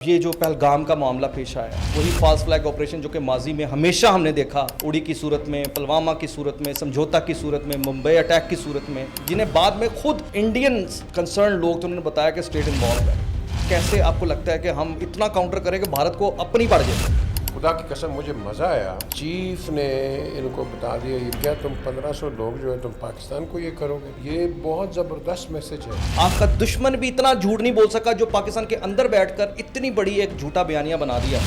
یہ جو پہلگام کا معاملہ پیش آیا وہی فالس فلیگ آپریشن جو کہ ماضی میں ہمیشہ ہم نے دیکھا، اڑی کی صورت میں، پلوامہ کی صورت میں، سمجھوتا کی صورت میں، ممبئی اٹیک کی صورت میں، جنہیں بعد میں خود انڈین کنسرن لوگ تو انہوں نے بتایا کہ اسٹیٹ انوالو ہے۔ کیسے آپ کو لگتا ہے کہ ہم اتنا کاؤنٹر کریں کہ بھارت کو اپنی پڑ جائے؟ خدا کی قسم مجھے مزہ آیا، چیف نے ان کو بتا دیا یہ کیا تم 1500 لوگ جو ہے تم پاکستان کو یہ کرو گے، یہ بہت زبردست میسج ہے۔ آپ کا دشمن بھی اتنا جھوٹ نہیں بول سکا جو پاکستان کے اندر بیٹھ کر اتنی بڑی ایک جھوٹا بیانیہ بنا دیا۔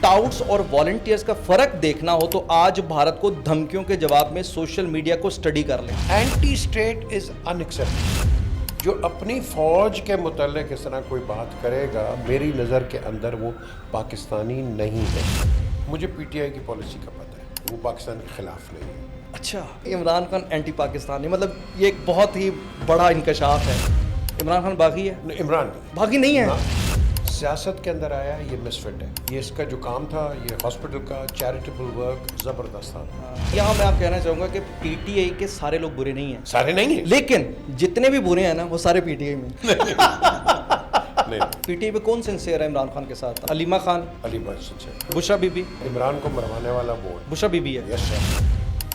ٹاؤٹس اور والنٹیئرز کا فرق دیکھنا ہو تو آج بھارت کو دھمکیوں کے جواب میں سوشل میڈیا کو سٹڈی کر لیں۔ Anti state is unacceptable. جو اپنی فوج کے متعلق اس طرح کوئی بات کرے گا میری نظر کے اندر وہ پاکستانی نہیں ہے۔ مجھے پی ٹی آئی کی پالیسی کا پتہ ہے، وہ پاکستان کے خلاف نہیں ہے۔ اچھا، عمران خان اینٹی پاکستانی، مطلب یہ ایک بہت ہی بڑا انکشاف ہے۔ عمران خان باغی ہے؟ عمران باغی نہیں ہے۔ سیاست کے اندر آیا، یہ مس فٹ ہے۔ یہ اس کا جو کام تھا، یہ ہاسپٹل کا چیریٹیبل ورک زبردست تھا۔ یہاں میں آپ کہنا چاہوں گا کہ پی ٹی آئی کے سارے لوگ برے نہیں ہیں، سارے نہیں ہیں، لیکن جتنے بھی برے ہیں نا وہ سارے پی ٹی آئی میں۔ نہیں۔ پی ٹی آئی میں کون سنسیئر ہے عمران خان کے ساتھ؟ علیمہ خان، علی بات سچ ہے۔ بشرا بی بی۔ عمران کو مروانے والا وہ ہے۔ بشرا بی بی ہے، یس سر۔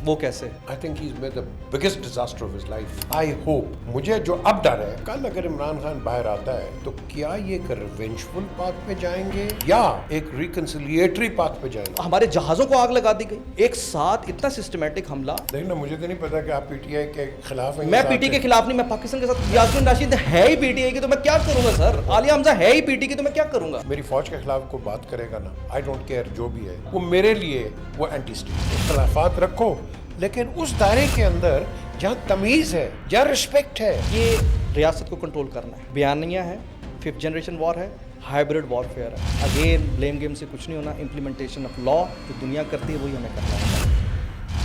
وہ کیسے؟ I think he's made the biggest disaster of his life. I hope. مجھے جو اب ڈر ہے، کل اگر عمران خان باہر آتا ہے تو کیا یہ ایک ریونجفل پاتھ پہ جائیں گے یا ایک ریکنسیلیٹری پاتھ پہ جائیں گے؟ ہمارے جہازوں کو آگ لگا دی گئی ایک ساتھ، اتنا سسٹمیٹک حملہ۔ لیکن نا مجھے تو نہیں پتا کہ آپ پی ٹی آئی کے خلاف ہیں۔ میں پی ٹی کے خلاف نہیں، میں پاکستان کے ساتھ۔ یاسین راشد ہے ہی پی ٹی آئی کی تو میں کیا کروں گا سر؟ عالیہ حمزہ ہے ہی پی ٹی کی تو میں کیا کروں گا؟ میری فوج کے خلاف کوئی بات کرے گا نا، آئی ڈونٹ کیئر جو بھی ہے، وہ میرے لیے وہ اینٹی اسٹیٹ۔ اختلافات رکھو لیکن اس دائرے کے اندر جہاں تمیز ہے، جہاں رسپیکٹ ہے۔ یہ ریاست کو کنٹرول کرنا ہے، بیانیہ ہے، 5th جنریشن وار ہے، ہائبرڈ وار فیئر ہے۔ اگین بلیم گیم سے کچھ نہیں ہونا، امپلیمنٹیشن آف لا جو دنیا کرتی ہے وہی ہمیں کرنا ہے۔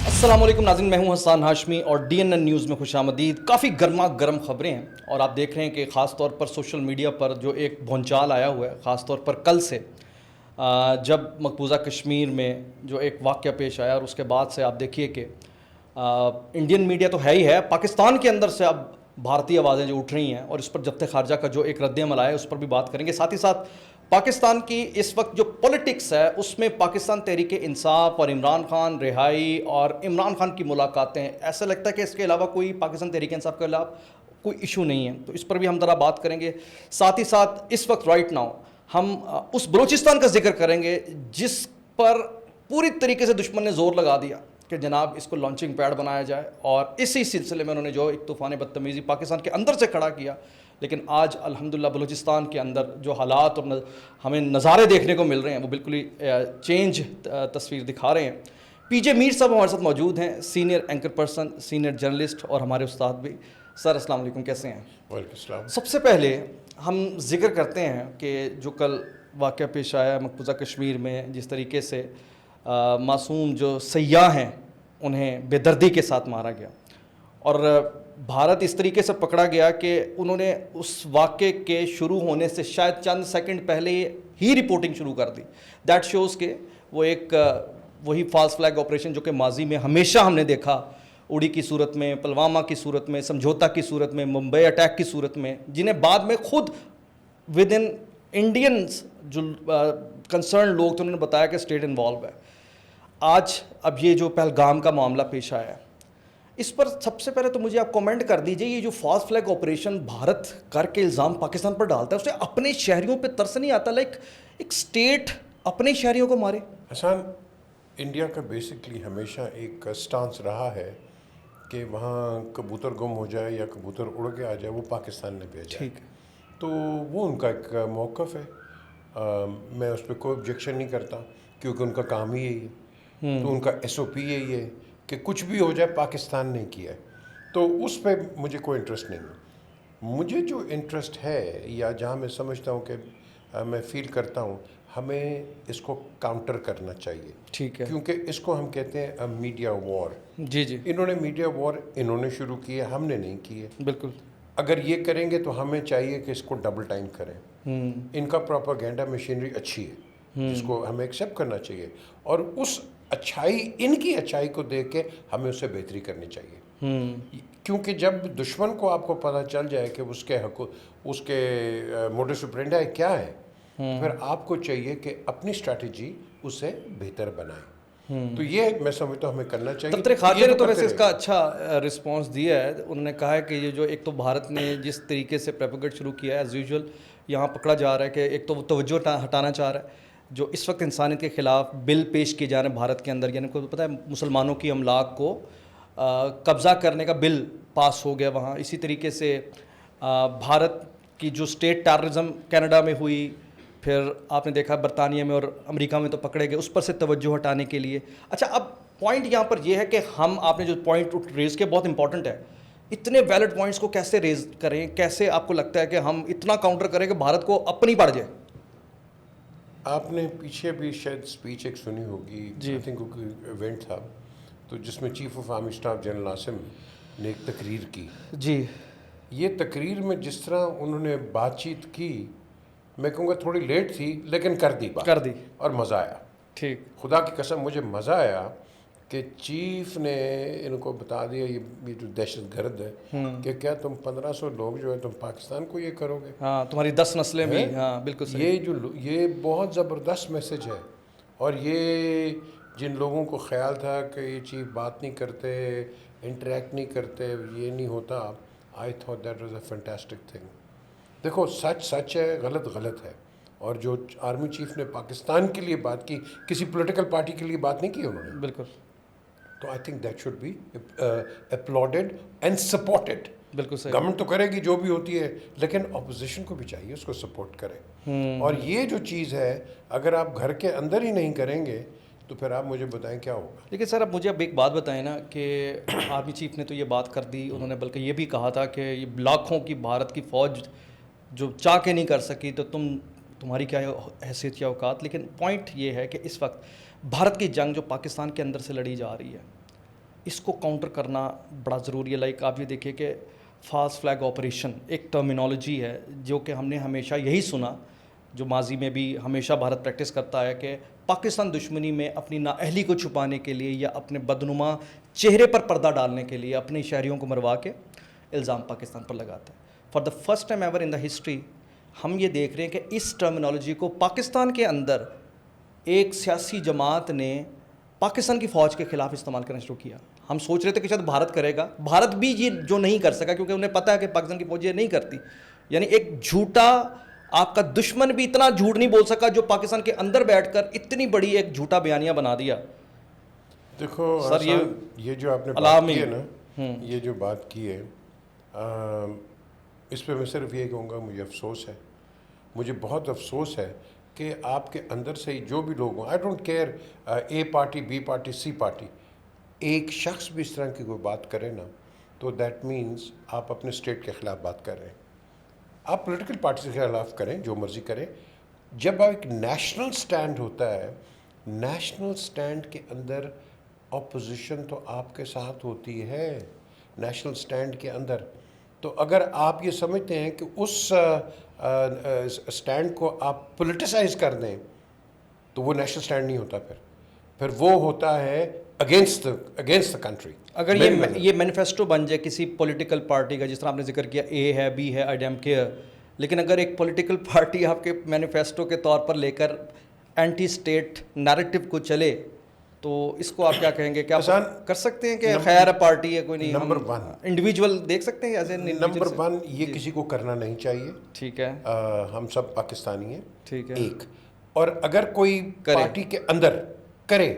السلام علیکم ناظرین، میں ہوں حسان ہاشمی اور ڈی این این نیوز میں خوش آمدید۔ کافی گرما گرم خبریں ہیں اور آپ دیکھ رہے ہیں کہ خاص طور پر سوشل میڈیا پر جو ایک بھونچال آیا ہوا ہے، خاص طور پر کل سے جب مقبوضہ کشمیر میں جو ایک واقعہ پیش آیا اور اس کے بعد سے آپ دیکھیے کہ انڈین میڈیا تو ہے ہی ہے، پاکستان کے اندر سے اب بھارتی آوازیں جو اٹھ رہی ہیں اور اس پر دفتر خارجہ کا جو ایک رد عمل آیا ہے اس پر بھی بات کریں گے۔ ساتھ ہی ساتھ پاکستان کی اس وقت جو پولیٹکس ہے اس میں پاکستان تحریک انصاف اور عمران خان رہائی اور عمران خان کی ملاقاتیں، ایسا لگتا ہے کہ اس کے علاوہ کوئی پاکستان تحریک انصاف کے علاوہ کوئی ایشو نہیں ہے، تو اس پر بھی ہم ذرا بات کریں گے۔ ساتھ ہی ساتھ اس وقت رائٹ ناؤ ہم اس بلوچستان کا ذکر کریں گے جس پر پوری طریقے سے دشمن نے زور لگا دیا کہ جناب اس کو لانچنگ پیڈ بنایا جائے، اور اسی سلسلے میں انہوں نے جو ایک طوفان بدتمیزی پاکستان کے اندر سے کھڑا کیا۔ لیکن آج الحمدللہ بلوچستان کے اندر جو حالات اور ہمیں نظارے دیکھنے کو مل رہے ہیں وہ بالکل ہی چینج تصویر دکھا رہے ہیں۔ پی جے میر صاحب ہمارے ساتھ موجود ہیں، senior anchor person, senior journalist اور ہمارے استاد بھی۔ سر السلام علیکم، کیسے ہیں؟ وعلیکم السلام۔ سب سے پہلے ہم ذکر کرتے ہیں کہ جو کل واقعہ پیش آیا مقبوضہ کشمیر میں، جس طریقے سے معصوم جو سیاح ہیں انہیں بے دردی کے ساتھ مارا گیا اور بھارت اس طریقے سے پکڑا گیا کہ انہوں نے اس واقعے کے شروع ہونے سے شاید چند سیکنڈ پہلے ہی رپورٹنگ شروع کر دی۔ دیٹ شوز کہ وہ ایک وہی فالس فلیگ آپریشن جو کہ ماضی میں ہمیشہ ہم نے دیکھا، اڑی کی صورت میں، پلوامہ کی صورت میں، سمجھوتا کی صورت میں، ممبئی اٹیک کی صورت میں، جنہیں بعد میں خود ود ان انڈینس جو کنسرن لوگ تو انہوں نے بتایا کہ اسٹیٹ انوالو ہے۔ آج اب یہ جو پہلگام کا معاملہ پیش آیا ہے اس پر سب سے پہلے تو مجھے آپ کومنٹ کر دیجئے، یہ جو فالس فلیگ آپریشن بھارت کر کے الزام پاکستان پر ڈالتا ہے اسے اپنے شہریوں پہ ترس نہیں آتا؟ لائک ایک اسٹیٹ اپنے شہریوں کو مارے۔ حسان، انڈیا کا بیسکلی ہمیشہ ایک سٹانس رہا ہے کہ وہاں کبوتر گم ہو جائے یا کبوتر اڑ کے آ جائے وہ پاکستان نے بھیجا ہے، تو وہ ان کا ایک موقف ہے۔ میں اس پہ کوئی آبجیکشن نہیں کرتا کیونکہ ان کا کام ہی یہی ہے، تو ان کا ایس او پی یہی ہے کہ کچھ بھی ہو جائے پاکستان نے کیا ہے، تو اس پہ مجھے کوئی انٹرسٹ نہیں ہے۔ مجھے جو انٹرسٹ ہے یا جہاں میں سمجھتا ہوں کہ میں فیل کرتا ہوں ہمیں اس کو کاؤنٹر کرنا چاہیے، ٹھیک ہے، کیونکہ اس کو ہم کہتے ہیں میڈیا وار۔ جی جی، انہوں نے میڈیا وار انہوں نے شروع کی ہے، ہم نے نہیں کی ہے۔ بالکل۔ اگر یہ کریں گے تو ہمیں چاہیے کہ اس کو ڈبل ٹائم کریں۔ ان کا پروپیگنڈا مشینری اچھی ہے جس کو ہمیں ایکسیپٹ کرنا چاہیے، اور اس اچھائی، ان کی اچھائی کو دیکھ کے ہمیں اس سے بہتری کرنی چاہیے، کیونکہ جب دشمن کو آپ کو پتہ چل جائے کہ اس کے موڈس آپرینڈی کیا ہے پھر آپ کو چاہیے کہ اپنی اسٹریٹجی اسے بہتر بنائیں. تو یہ میں سمجھتا ہوں ہمیں کرنا چاہیے. دفتر خارجہ نے تو ویسے اس کا اچھا رسپانس دیا ہے. انہوں نے کہا ہے کہ یہ جو ایک تو بھارت نے جس طریقے سے پروپیگیٹ شروع کیا ہے ایز یوزول یہاں پکڑا جا رہا ہے کہ ایک تو وہ توجہ ہٹانا چاہ رہا ہے جو اس وقت انسانیت کے خلاف بل پیش کیے جا رہے ہیں بھارت کے اندر. یعنی کو پتہ ہے مسلمانوں کی املاک کو قبضہ کرنے کا بل پاس ہو گیا وہاں. اسی طریقے سے بھارت کی جو اسٹیٹ ٹیررزم کینیڈا میں ہوئی, پھر آپ نے دیکھا برطانیہ میں اور امریکہ میں تو پکڑے گئے, اس پر سے توجہ ہٹانے کے لیے. اچھا اب پوائنٹ یہاں پر یہ ہے کہ ہم آپ نے جو پوائنٹ ریز کیا بہت امپورٹنٹ ہے, اتنے ویلڈ پوائنٹس کو کیسے ریز کریں, کیسے آپ کو لگتا ہے کہ ہم اتنا کاؤنٹر کریں کہ بھارت کو اپنی پڑ جائے. آپ نے پیچھے بھی شاید اسپیچ ایک سنی ہوگی, آئی تھنک ایونٹ تھا تو جس میں chief of army staff general Asim نے ایک تقریر کی. جی یہ تقریر میں جس طرح انہوں نے بات چیت کی, میں کہوں گا تھوڑی لیٹ تھی لیکن کر دی بات, کر دی اور مزہ آیا. ٹھیک, خدا کی قسم مجھے مزہ آیا کہ چیف نے ان کو بتا دیا یہ جو دہشت گرد ہے کہ کیا تم 1500 لوگ جو ہے تم پاکستان کو یہ کرو گے, ہاں تمہاری 10 نسلیں بھی. ہاں بالکل صحیح. یہ بہت زبردست میسج ہے. اور یہ جن لوگوں کو خیال تھا کہ یہ چیف بات نہیں کرتے, انٹریکٹ نہیں کرتے, یہ نہیں ہوتا, I thought that was a fantastic thing. دیکھو سچ سچ ہے, غلط غلط ہے. اور جو آرمی چیف نے پاکستان کے لیے بات کی, کسی پولیٹیکل پارٹی کے لیے بات نہیں کی انہوں نے. بالکل. تو I think that should be applauded and supported. بالکل صحیح. گورنمنٹ تو کرے گی جو بھی ہوتی ہے, لیکن اپوزیشن کو بھی چاہیے اس کو سپورٹ کرے. اور یہ جو چیز ہے اگر آپ گھر کے اندر ہی نہیں کریں گے تو پھر آپ مجھے بتائیں کیا ہوگا. لیکن سر اب مجھے اب ایک بات بتائیں نا کہ آرمی چیف نے تو یہ بات کر دی, انہوں نے بلکہ یہ بھی کہا تھا کہ یہ لاکھوں کی بھارت کی فوج جو چاہ کے نہیں کر سکی تو تمہاری کیا حیثیت یا اوقات. لیکن پوائنٹ یہ ہے کہ اس وقت بھارت کی جنگ جو پاکستان کے اندر سے لڑی جا رہی ہے اس کو کاؤنٹر کرنا بڑا ضروری ہے. لائک آپ یہ دیکھیے کہ فاسٹ فلیگ آپریشن ایک ٹرمینالوجی ہے جو کہ ہم نے ہمیشہ یہی سنا, جو ماضی میں بھی ہمیشہ بھارت پریکٹس کرتا ہے کہ پاکستان دشمنی میں اپنی نااہلی کو چھپانے کے لیے یا اپنے بدنما چہرے پر پردہ ڈالنے کے لیے اپنے شہریوں کو مروا کے الزام پاکستان پر لگاتا ہے. For the first time ever in the history ہم یہ دیکھ رہے ہیں کہ اس ٹرمینالوجی کو پاکستان کے اندر ایک سیاسی جماعت نے پاکستان کی فوج کے خلاف استعمال کرنا شروع کیا. ہم سوچ رہے تھے کہ شاید بھارت کرے گا, بھارت بھی یہ جو نہیں کر سکا کیونکہ انہیں پتہ ہے کہ پاکستان کی فوج یہ نہیں کرتی. یعنی ایک جھوٹا آپ کا دشمن بھی اتنا جھوٹ نہیں بول سکا جو پاکستان کے اندر بیٹھ کر اتنی بڑی ایک جھوٹا بیانیہ بنا دیا. دیکھو سر یہ جو آپ نے بات کی ہے نا, یہ جو بات کی ہے اس پہ میں صرف یہ کہوں گا مجھے افسوس ہے, مجھے بہت افسوس ہے کہ آپ کے اندر سے ہی جو بھی لوگ ہوں, I don't care A party B party C party, ایک شخص بھی اس طرح کی کوئی بات کرے نا تو دیٹ مینس آپ اپنے اسٹیٹ کے خلاف بات کر رہے ہیں. آپ پولیٹیکل پارٹی کے خلاف کریں جو مرضی کریں. جب ایک نیشنل سٹینڈ ہوتا ہے, نیشنل سٹینڈ کے اندر اپوزیشن تو آپ کے ساتھ ہوتی ہے نیشنل سٹینڈ کے اندر. تو اگر آپ یہ سمجھتے ہیں کہ اس سٹینڈ کو آپ پولیٹیسائز کر دیں تو وہ نیشنل سٹینڈ نہیں ہوتا, پھر وہ ہوتا ہے اگینسٹ دا کنٹری. اگر یہ مینیفیسٹو بن جائے کسی پولیٹیکل پارٹی کا, جس طرح آپ نے ذکر کیا اے ہے بی ہے آئی ڈیم کیئر, لیکن اگر ایک پولیٹیکل پارٹی آپ کے مینیفیسٹو کے طور پر لے کر اینٹی اسٹیٹ نیریٹو کو چلے تو اس کو آپ کیا کہیں گے؟ کیا کر سکتے ہیں کہ خیر پارٹی ہے کوئی نہیں, نمبر ون انڈیویجول دیکھ سکتے ہیں ایز اے نمبر ون, یہ کسی کو کرنا نہیں چاہیے. ٹھیک ہے, ہم سب پاکستانی ہیں. ٹھیک ہے. ایک, اور اگر کوئی پارٹی کے اندر کرے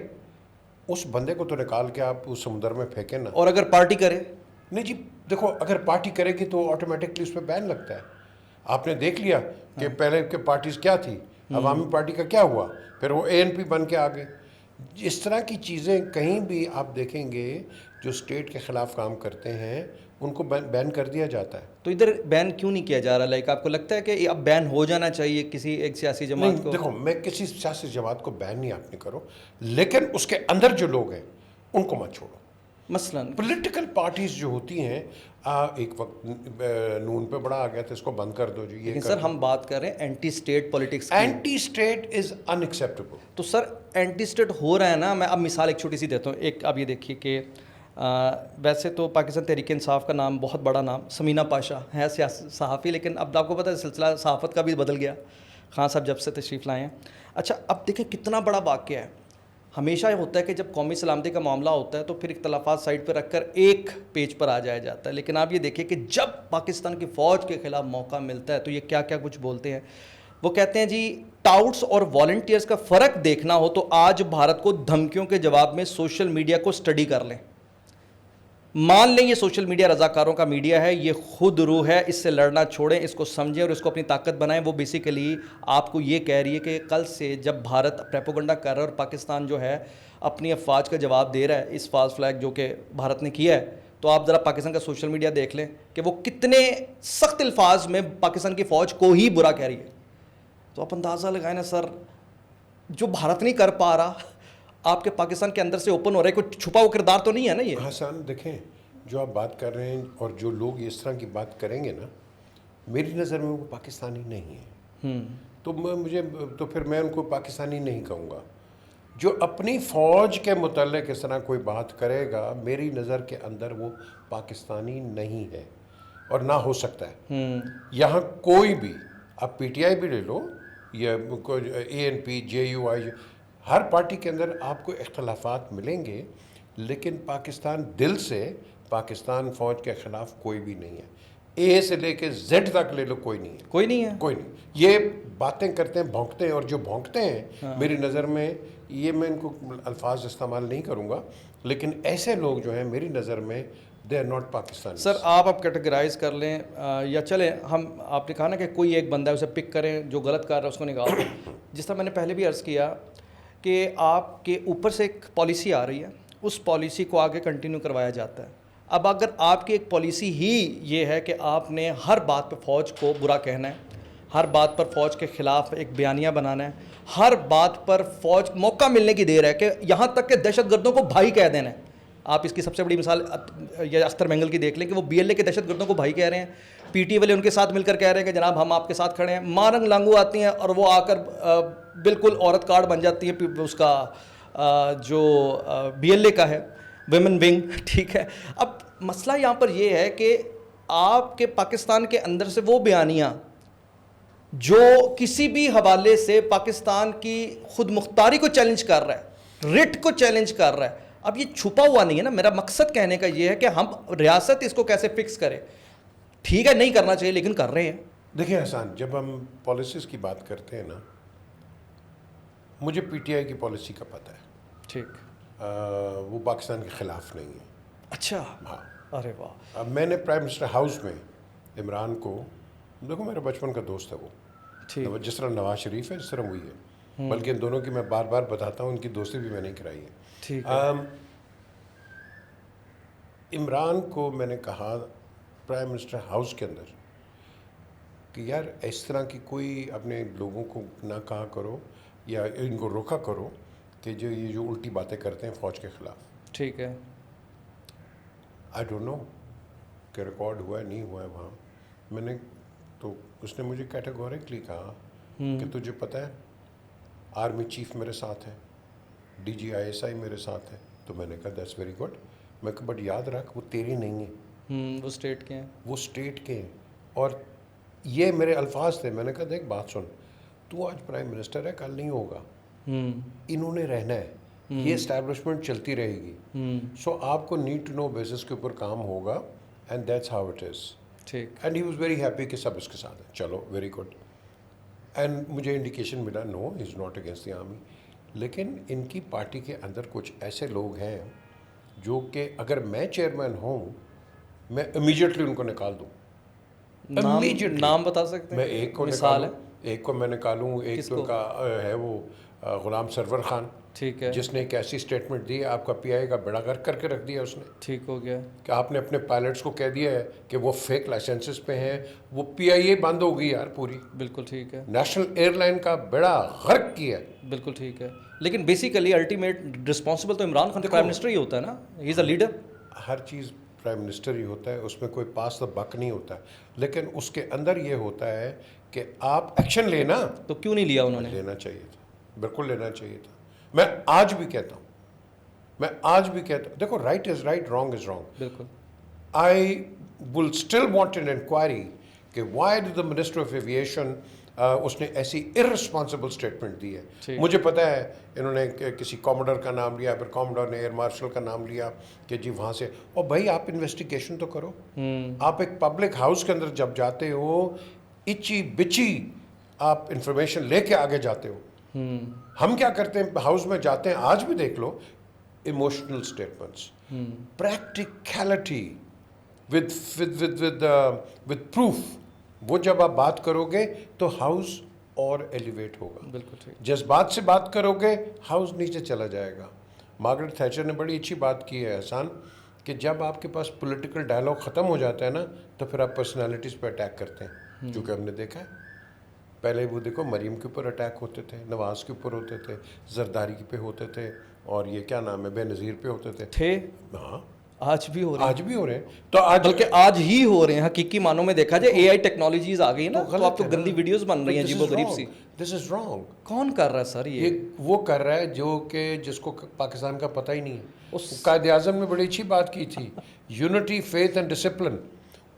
اس بندے کو تو نکال کے آپ اس سمندر میں پھینکیں نا. اور اگر پارٹی کرے, نہیں جی دیکھو اگر پارٹی کرے گی تو آٹومیٹکلی اس پہ بین لگتا ہے. آپ نے دیکھ لیا کہ پہلے کے پارٹیز کیا تھی, عوامی پارٹی کا کیا ہوا, پھر وہ اے این پی بن کے آ گئے. اس طرح کی چیزیں کہیں بھی آپ دیکھیں گے جو اسٹیٹ کے خلاف کام کرتے ہیں ان کو بین کر دیا جاتا ہے. تو ادھر بین کیوں نہیں کیا جا رہا؟ لائک آپ کو لگتا ہے کہ اب بین ہو جانا چاہیے کسی ایک سیاسی جماعت کو؟ دیکھو میں کسی سیاسی جماعت کو بین نہیں آپ نے کرو, لیکن اس کے اندر جو لوگ ہیں ان کو مت چھوڑو. مثلا پولیٹیکل پارٹیز جو ہوتی ہیں, ایک وقت نون پہ بڑا آ گیا تھا, اس کو بند کر دو جی. لیکن سر ہم بات کر رہے ہیں anti state politics. Anti state is unacceptable. تو سر اینٹی اسٹیٹ ہو رہا ہے نا. میں اب مثال ایک چھوٹی سی دیتا ہوں. ایک آپ یہ دیکھیے کہ ویسے تو پاکستان تحریک انصاف کا نام بہت بڑا نام, سمینہ پاشا ہے صحافی, لیکن اب آپ کو پتہ ہے سلسلہ صحافت کا بھی بدل گیا. خان صاحب جب سے تشریف لائے ہیں. اچھا اب دیکھیں کتنا بڑا واقعہ ہے. ہمیشہ یہ ہوتا ہے کہ جب قومی سلامتی کا معاملہ ہوتا ہے تو پھر اختلافات سائڈ پہ رکھ کر ایک پیج پر آ جایا جاتا ہے, لیکن آپ یہ دیکھیں کہ جب پاکستان کی فوج کے خلاف موقع ملتا ہے تو یہ کیا کیا کچھ بولتے ہیں. وہ کہتے ہیں جی ٹاؤٹس اور والنٹیئرز کا فرق دیکھنا ہو تو آج بھارت کو دھمکیوں کے جواب میں سوشل میڈیا کو اسٹڈی کر لیں. مان لیں یہ سوشل میڈیا رضاکاروں کا میڈیا ہے, یہ خود روح ہے, اس سے لڑنا چھوڑیں, اس کو سمجھیں اور اس کو اپنی طاقت بنائیں. وہ بیسیکلی آپ کو یہ کہہ رہی ہے کہ کل سے جب بھارت پریپوگنڈا کر رہا ہے اور پاکستان جو ہے اپنی افواج کا جواب دے رہا ہے اس فالس فلیگ جو کہ بھارت نے کیا ہے, تو آپ ذرا پاکستان کا سوشل میڈیا دیکھ لیں کہ وہ کتنے سخت الفاظ میں پاکستان کی فوج کو ہی برا کہہ رہی ہے. تو آپ اندازہ لگائیں نا سر, جو بھارت نہیں کر پا رہا آپ کے پاکستان کے اندر سے اوپن ہو رہا ہے, کوئی چھپا ہوا کردار تو نہیں ہے نا یہ. حسن دیکھیں جو آپ بات کر رہے ہیں اور جو لوگ اس طرح کی بات کریں گے نا, میری نظر میں وہ پاکستانی نہیں ہے. تو پھر میں ان کو پاکستانی نہیں کہوں گا. جو اپنی فوج کے متعلق اس طرح کوئی بات کرے گا, میری نظر کے اندر وہ پاکستانی نہیں ہے اور نہ ہو سکتا ہے. یہاں کوئی بھی, آپ پی ٹی آئی بھی لے لو یا A N P, J U I, ہر پارٹی کے اندر آپ کو اختلافات ملیں گے, لیکن پاکستان دل سے پاکستان فوج کے خلاف کوئی بھی نہیں ہے. اے سے لے کے زیڈ تک لے لو, کوئی نہیں ہے. کوئی نہیں ہے. کوئی نہیں. یہ باتیں کرتے ہیں, بھونکتے ہیں, اور جو بھونکتے ہیں میری نظر میں, یہ میں ان کو الفاظ استعمال نہیں کروں گا, لیکن ایسے لوگ جو ہیں میری نظر میں دے آر ناٹ پاکستانی. سر آپ اب کیٹیگرائز کر لیں یا چلیں ہم, آپ نے کہا نا کہ کوئی ایک بندہ ہے اسے پک کریں, جو غلط کر رہا ہے اس کو نکال دیں. جس طرح میں نے پہلے بھی عرض کیا کہ آپ کے اوپر سے ایک پالیسی آ رہی ہے, اس پالیسی کو آگے کنٹینیو کروایا جاتا ہے. اب اگر آپ کی ایک پالیسی ہی یہ ہے کہ آپ نے ہر بات پہ فوج کو برا کہنا ہے, ہر بات پر فوج کے خلاف ایک بیانیہ بنانا ہے, ہر بات پر فوج موقع ملنے کی دیر ہے کہ یہاں تک کہ دہشت گردوں کو بھائی کہہ دینا ہے. آپ اس کی سب سے بڑی مثال یہ اختر مینگل کی دیکھ لیں کہ وہ بی ایل اے کے دہشت گردوں کو بھائی کہہ رہے ہیں, پی ٹی والے ان کے ساتھ مل کر کہہ رہے ہیں کہ جناب ہم آپ کے ساتھ کھڑے ہیں. مارنگ لانگو آتی ہیں اور وہ آ کر بالکل عورت کارڈ بن جاتی ہے اس کا جو بی ایل اے کا ہے, ویمن ونگ, ٹھیک ہے. اب مسئلہ یہاں پر یہ ہے کہ آپ کے پاکستان کے اندر سے وہ بیانیہ جو کسی بھی حوالے سے پاکستان کی خود مختاری کو چیلنج کر رہا ہے, رٹ کو چیلنج کر رہا ہے, اب یہ چھپا ہوا نہیں ہے نا. میرا مقصد کہنے کا یہ ہے کہ ہم ریاست اس کو کیسے فکس کرے. ٹھیک ہے نہیں کرنا چاہیے لیکن کر رہے ہیں. دیکھیں احسان, جب ہم پالیسیز کی بات کرتے ہیں نا, مجھے پی ٹی آئی کی پالیسی کا پتہ ہے. ٹھیک. وہ پاکستان کے خلاف نہیں ہے. اچھا. ہاں. ارے واہ. اب میں نے پرائم منسٹر ہاؤس میں عمران کو, دیکھو میرا بچپن کا دوست ہے وہ, جس طرح نواز شریف ہے اس طرح وہی ہے, بلکہ ان دونوں کی میں بار بار بتاتا ہوں, ان کی دوستی بھی میں نے کرائی ہے. ٹھیک. عمران کو میں نے کہا پرائم منسٹر ہاؤس کے اندر کہ یار اس طرح کی کوئی اپنے لوگوں کو نہ کہا کرو یا ان کو روکا کرو کہ جو یہ جو الٹی باتیں کرتے ہیں فوج کے خلاف. ٹھیک ہے. آئی ڈونٹ نو کہ ریکارڈ ہوا ہے نہیں ہوا ہے وہاں. میں نے تو اس نے مجھے کیٹیگورکلی کہا کہ تجھے پتہ ہے آرمی چیف میرے ساتھ ہے, D G I S I میرے ساتھ ہے. تو میں نے کہا دیٹس ویری گڈ. میں کہا بٹ یاد رکھ وہ تیری نہیں ہیں, وہ اسٹیٹ کے ہیں, وہ اسٹیٹ کے ہیں. اور یہ میرے الفاظ تھے. میں نے کہا دیکھ بات سن, تو آج پرائم منسٹر ہے, کل نہیں ہوگا, انہوں نے رہنا ہے, یہ اسٹیبلشمنٹ چلتی رہے گی. سو آپ کو نیڈ ٹو نو بیسس کے اوپر کام ہوگا, and that's how it is. ٹھیک. And he was very happy کہ سب اس کے ساتھ ہیں. چلو ویری گڈ. اینڈ مجھے انڈیکیشن ملا no he is not against the army. لیکن ان کی پارٹی کے اندر کچھ ایسے لوگ ہیں جو کہ اگر میں چیئرمین ہوں, میں امیجیٹلی ان کو نکال دوں. نام بتا سکتے ہیں؟ میں ایک کو مثال ہے. ایک کو میں نکالوں. ایک تو کا ہے وہ غلام سرور خان, ٹھیک ہے, جس نے ایک ایسی اسٹیٹمنٹ دی ہے آپ کا پی آئی کا بیڑا غرق کر کے رکھ دیا اس نے. ٹھیک ہو گیا کہ آپ نے اپنے پائلٹس کو کہہ دیا ہے کہ وہ فیک لائسنسز پہ ہیں. وہ پی آئی اے بند ہو گئی یار پوری. بالکل ٹھیک ہے. نیشنل ایئر لائن کا بیڑا غرق کیا ہے. بالکل ٹھیک ہے. لیکن بیسیکلی الٹیمیٹ رسپانسبل تو عمران خان پرائم منسٹر ہی ہوتا ہے نا, ہی از اے لیڈر. ہر چیز پرائم منسٹر ہی ہوتا ہے, اس میں کوئی پاس دا بک نہیں ہوتا. لیکن اس کے اندر یہ ہوتا ہے کہ آپ ایکشن لینا. تو کیوں نہیں لیا انہوں نے؟ لینا چاہیے تھا, بالکل لینا چاہیے تھا. میں آج بھی کہتا ہوں, دیکھو right is right, wrong is wrong. بالکل. I will still want an inquiry کہ why did the Minister of Aviation اس نے ایسی ارسپانسبل اسٹیٹمنٹ دی ہے. مجھے پتہ ہے انہوں نے کسی کوموڈر کا نام لیا, پھر کوموڈر نے ایئر مارشل کا نام لیا کہ جی وہاں سے. اور بھائی آپ انویسٹیگیشن تو کرو. آپ ایک پبلک ہاؤس کے اندر جب جاتے ہو, اچی بچی آپ انفارمیشن لے کے آگے جاتے ہو. ہم کیا کرتے ہیں ہاؤس میں جاتے ہیں, آج بھی دیکھ لو, emotional statements, practicality with proof. وہ جب آپ بات کرو گے تو ہاؤس اور ایلیویٹ ہوگا. بالکل ٹھیک. جذبات سے بات کرو گے ہاؤس نیچے چلا جائے گا. مارگریٹ تھیچر نے بڑی اچھی بات کی ہے احسان, کہ جب آپ کے پاس پولیٹیکل ڈائلاگ ختم ہو جاتا ہے نا, تو پھر آپ پرسنالٹیز پہ اٹیک کرتے ہیں. کیونکہ ہم نے دیکھا ہے پہلے وہ دیکھو مریم کے اوپر اٹیک ہوتے تھے, نواز کے اوپر ہوتے تھے, زرداری پہ ہوتے تھے, اور یہ کیا نام ہے بے نظیر پہ ہوتے تھے. ہاں آج بھی ہو رہے ہیں. تو آج بلکہ آج ہی ہو رہے ہیں. حقیقی معنوں میں دیکھا جائے اے آئی ٹیکنالوجیز آ گئی ہیں نا, تو اب تو گندی ویڈیوز بن رہی ہیں عجیب و غریب سی. دس از رانگ. کون کر رہا ہے سر یہ؟ وہ کر رہا ہے جو کہ جس کو پاکستان کا پتہ ہی نہیں ہے. قائد اعظم نے بڑی اچھی بات کی تھی, یونٹی, فیتھ اینڈ ڈسپلن.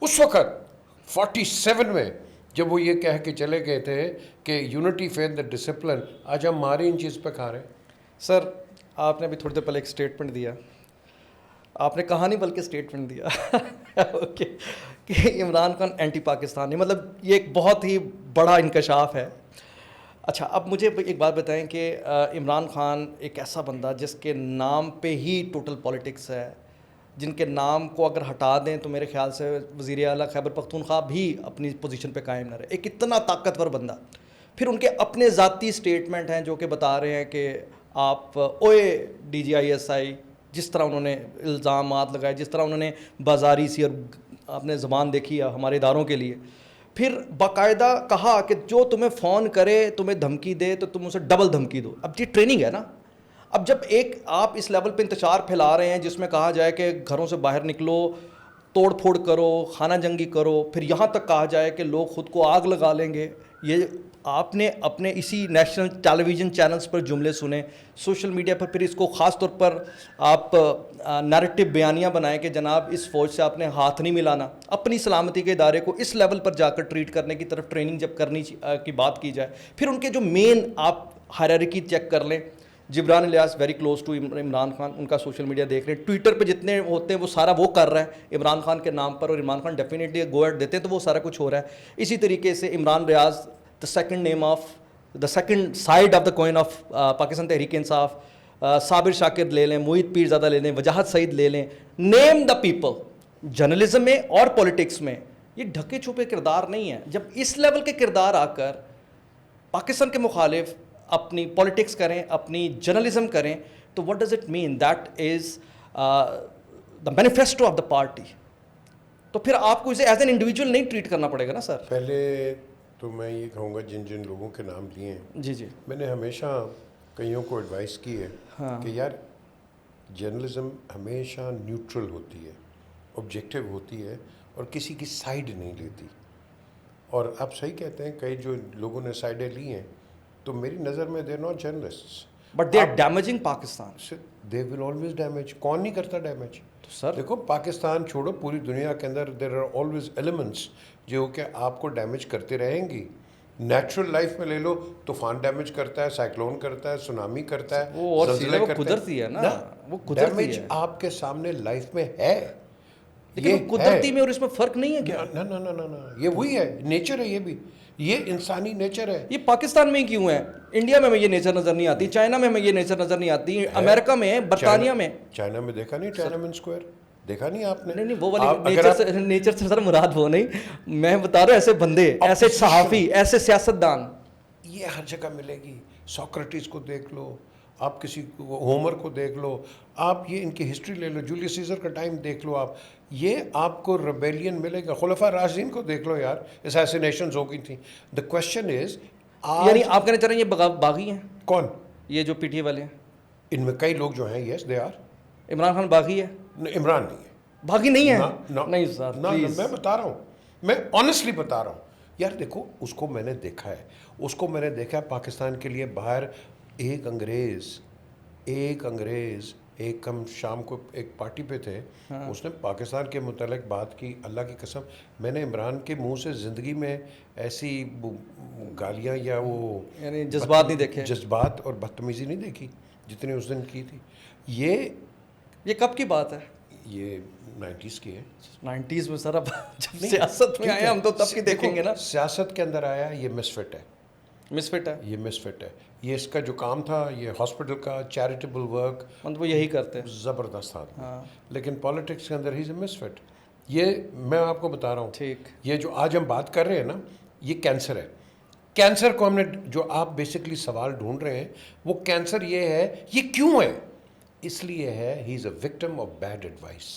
اس وقت 47 میں جب وہ یہ کہہ کے چلے گئے تھے کہ یونٹی, فیتھ اینڈ ڈسپلن, آج ہم مارے ان چیز پہ کھا رہے ہیں. سر آپ نے ابھی تھوڑی دیر پہلے ایک اسٹیٹمنٹ دیا, آپ نے کہا نہیں بلکہ اسٹیٹمنٹ دیا اوکے, کہ عمران خان اینٹی پاکستانی, مطلب یہ ایک بہت ہی بڑا انکشاف ہے. اچھا اب مجھے ایک بات بتائیں کہ عمران خان ایک ایسا بندہ جس کے نام پہ ہی ٹوٹل پالیٹکس ہے, جن کے نام کو اگر ہٹا دیں تو میرے خیال سے وزیر اعلیٰ خیبر پختونخوا بھی اپنی پوزیشن پہ قائم نہ رہے. ایک اتنا طاقتور بندہ, پھر ان کے اپنے ذاتی اسٹیٹمنٹ ہیں جو کہ بتا رہے ہیں کہ آپ اوے DGISI, جس طرح انہوں نے الزامات لگائے, جس طرح انہوں نے بازاری سی اور اپنے زبان دیکھی ہمارے اداروں کے لیے, پھر باقاعدہ کہا کہ جو تمہیں فون کرے, تمہیں دھمکی دے تو تم اسے ڈبل دھمکی دو. اب یہ ٹریننگ ہے نا. اب جب ایک آپ اس لیول پہ انتشار پھیلا رہے ہیں جس میں کہا جائے کہ گھروں سے باہر نکلو, توڑ پھوڑ کرو, خانہ جنگی کرو, پھر یہاں تک کہا جائے کہ لوگ خود کو آگ لگا لیں گے, یہ آپ نے اپنے اسی نیشنل ٹیلی ویژن چینلز پر جملے سنے, سوشل میڈیا پر پھر اس کو خاص طور پر آپ نیریٹو بیانیاں بنائیں کہ جناب اس فوج سے آپ نے ہاتھ نہیں ملانا. اپنی سلامتی کے ادارے کو اس لیول پر جا کر ٹریٹ کرنے کی طرف ٹریننگ جب کرنی کی بات کی جائے, پھر ان کے جو مین آپ ہائرارکی چیک کر لیں, Jibran Ilyas very close to Imran Khan, ان کا سوشل میڈیا دیکھ رہے ہیں, ٹویٹر پہ جتنے ہوتے ہیں وہ سارا وہ کر رہا ہے عمران خان کے نام پر, اور Imran Khan definitely go at دیتے ہیں تو وہ سارا کچھ ہو رہا ہے. اسی طریقے سے عمران ریاض, the second name of the second side of the coin of Pakistan Tehreek Insaf, صابر شاکر لے لیں, محیط پیرزادہ لے لیں, وجاہت سعید لے لیں, name the people. جرنلزم میں اور پولیٹکس میں یہ ڈھکے چھپے کردار نہیں ہیں. جب اس لیول کے کردار آ کر پاکستان کے مخالف اپنی پولیٹکس کریں, اپنی جرنلزم کریں, تو what does it mean? That is the manifesto of the party. تو پھر آپ کو اسے ایز این انڈیویجول نہیں ٹریٹ کرنا پڑے گا نا سر. پہلے تو میں یہ کہوں گا جن جن لوگوں کے نام لیے ہیں, جی میں نے ہمیشہ کئیوں کو ایڈوائس کی ہے کہ یار جرنلزم ہمیشہ نیوٹرل ہوتی ہے, آبجیکٹیو ہوتی ہے, اور کسی کی سائیڈ نہیں لیتی. اور آپ صحیح کہتے ہیں, کئی جو لوگوں نے سائیڈیں لی ہیں, تو میری نظر میں they not journalists, but they are damaging Pakistan. They will always damage. کون نہیں کرتا ڈیمیج؟ تو سر دیکھو پاکستان چھوڑو, پوری دنیا کے اندر دیر آر آلویز ایلیمنٹس جو کہ آپ کو ڈیمیج کرتے رہیں گی. نیچرل لائف میں لے لو, طوفان ڈیمیج کرتا ہے, سائیکلون کرتا ہے, سونامی کرتا ہے, وہ قدرتی ہے نا, وہ قدرتی ہے. آپ کے سامنے لائف میں ہے, لیکن قدرتی میں اور اس میں فرق نہیں ہے کیا؟ نہ, یہ وہی ہے, نیچر ہے, یہ بھی یہ انسانی نیچر ہے. یہ پاکستان میں ہی کیوں ہے؟ انڈیا میں ہمیں یہ نیچر نظر نہیں آتی, چائنا میں ہمیں یہ نیچر نظر نہیں آتی, امریکہ میں, برطانیہ میں. چائنا میں دیکھا نہیں ٹائنامن اسکوائر, دیکھا نہیں آپ نے؟ نہیں, وہ والی نیچر سے سر مراد وہ نہیں, میں بتا رہا ہوں ایسے بندے, ایسے صحافی, ایسے سیاستدان, یہ ہر جگہ ملے گی. سوکریٹس کو دیکھ لو آپ, کسی ہومر کو دیکھ لو آپ, یہ ان کی ہسٹری لے لو, جولیس سیزر کا ٹائم دیکھ لو آپ, یہ آپ کو ریبیلین ملے گا. خلفاء راشدین کو دیکھ لو یار, اسیسینیشنز ہو گئی تھیں. دا کوشچن از, یعنی آپ کہنا چاہ رہے ہیں یہ باغی ہیں؟ کون؟ یہ جو پی ٹی اے والے ہیں, ان میں کئی لوگ جو ہیں, یس دے آر. عمران خان باغی ہے؟ عمران نہیں ہے, باغی نہیں ہے. نہیں سر, میں بتا رہا ہوں, میں آنیسٹلی بتا رہا ہوں یار. دیکھو اس کو میں نے دیکھا ہے, پاکستان کے لیے باہر ایک انگریز ایک ہم شام کو ایک پارٹی پہ تھے, اس نے پاکستان کے متعلق بات کی, اللہ کی قسم میں نے عمران کے منہ سے زندگی میں ایسی گالیاں یا وہ یعنی جذبات نہیں دیکھے, جذبات اور بدتمیزی نہیں دیکھی جتنی اس دن کی تھی. یہ کب کی بات ہے؟ یہ 90s کی ہے. 90s میں سر اب جب سیاست میں آئے ہم تو تب کی دیکھیں گے نا. سیاست کے اندر آیا, یہ مسفٹ ہے, یہ مسفٹ ہے. یہ اس کا جو کام تھا یہ ہاسپٹل کا چیریٹیبل ورک, مطلب وہ یہی کرتے ہیں, زبردست تھا. لیکن پالیٹکس کے اندر ہی از اے مسفٹ. یہ میں آپ کو بتا رہا ہوں, ٹھیک, یہ جو آج ہم بات کر رہے ہیں نا, یہ کینسر ہے. کینسر کو ہم نے جو آپ بیسکلی سوال ڈھونڈ رہے ہیں, وہ کینسر یہ ہے, یہ کیوں ہے؟ اس لیے ہے he is a victim of bad advice.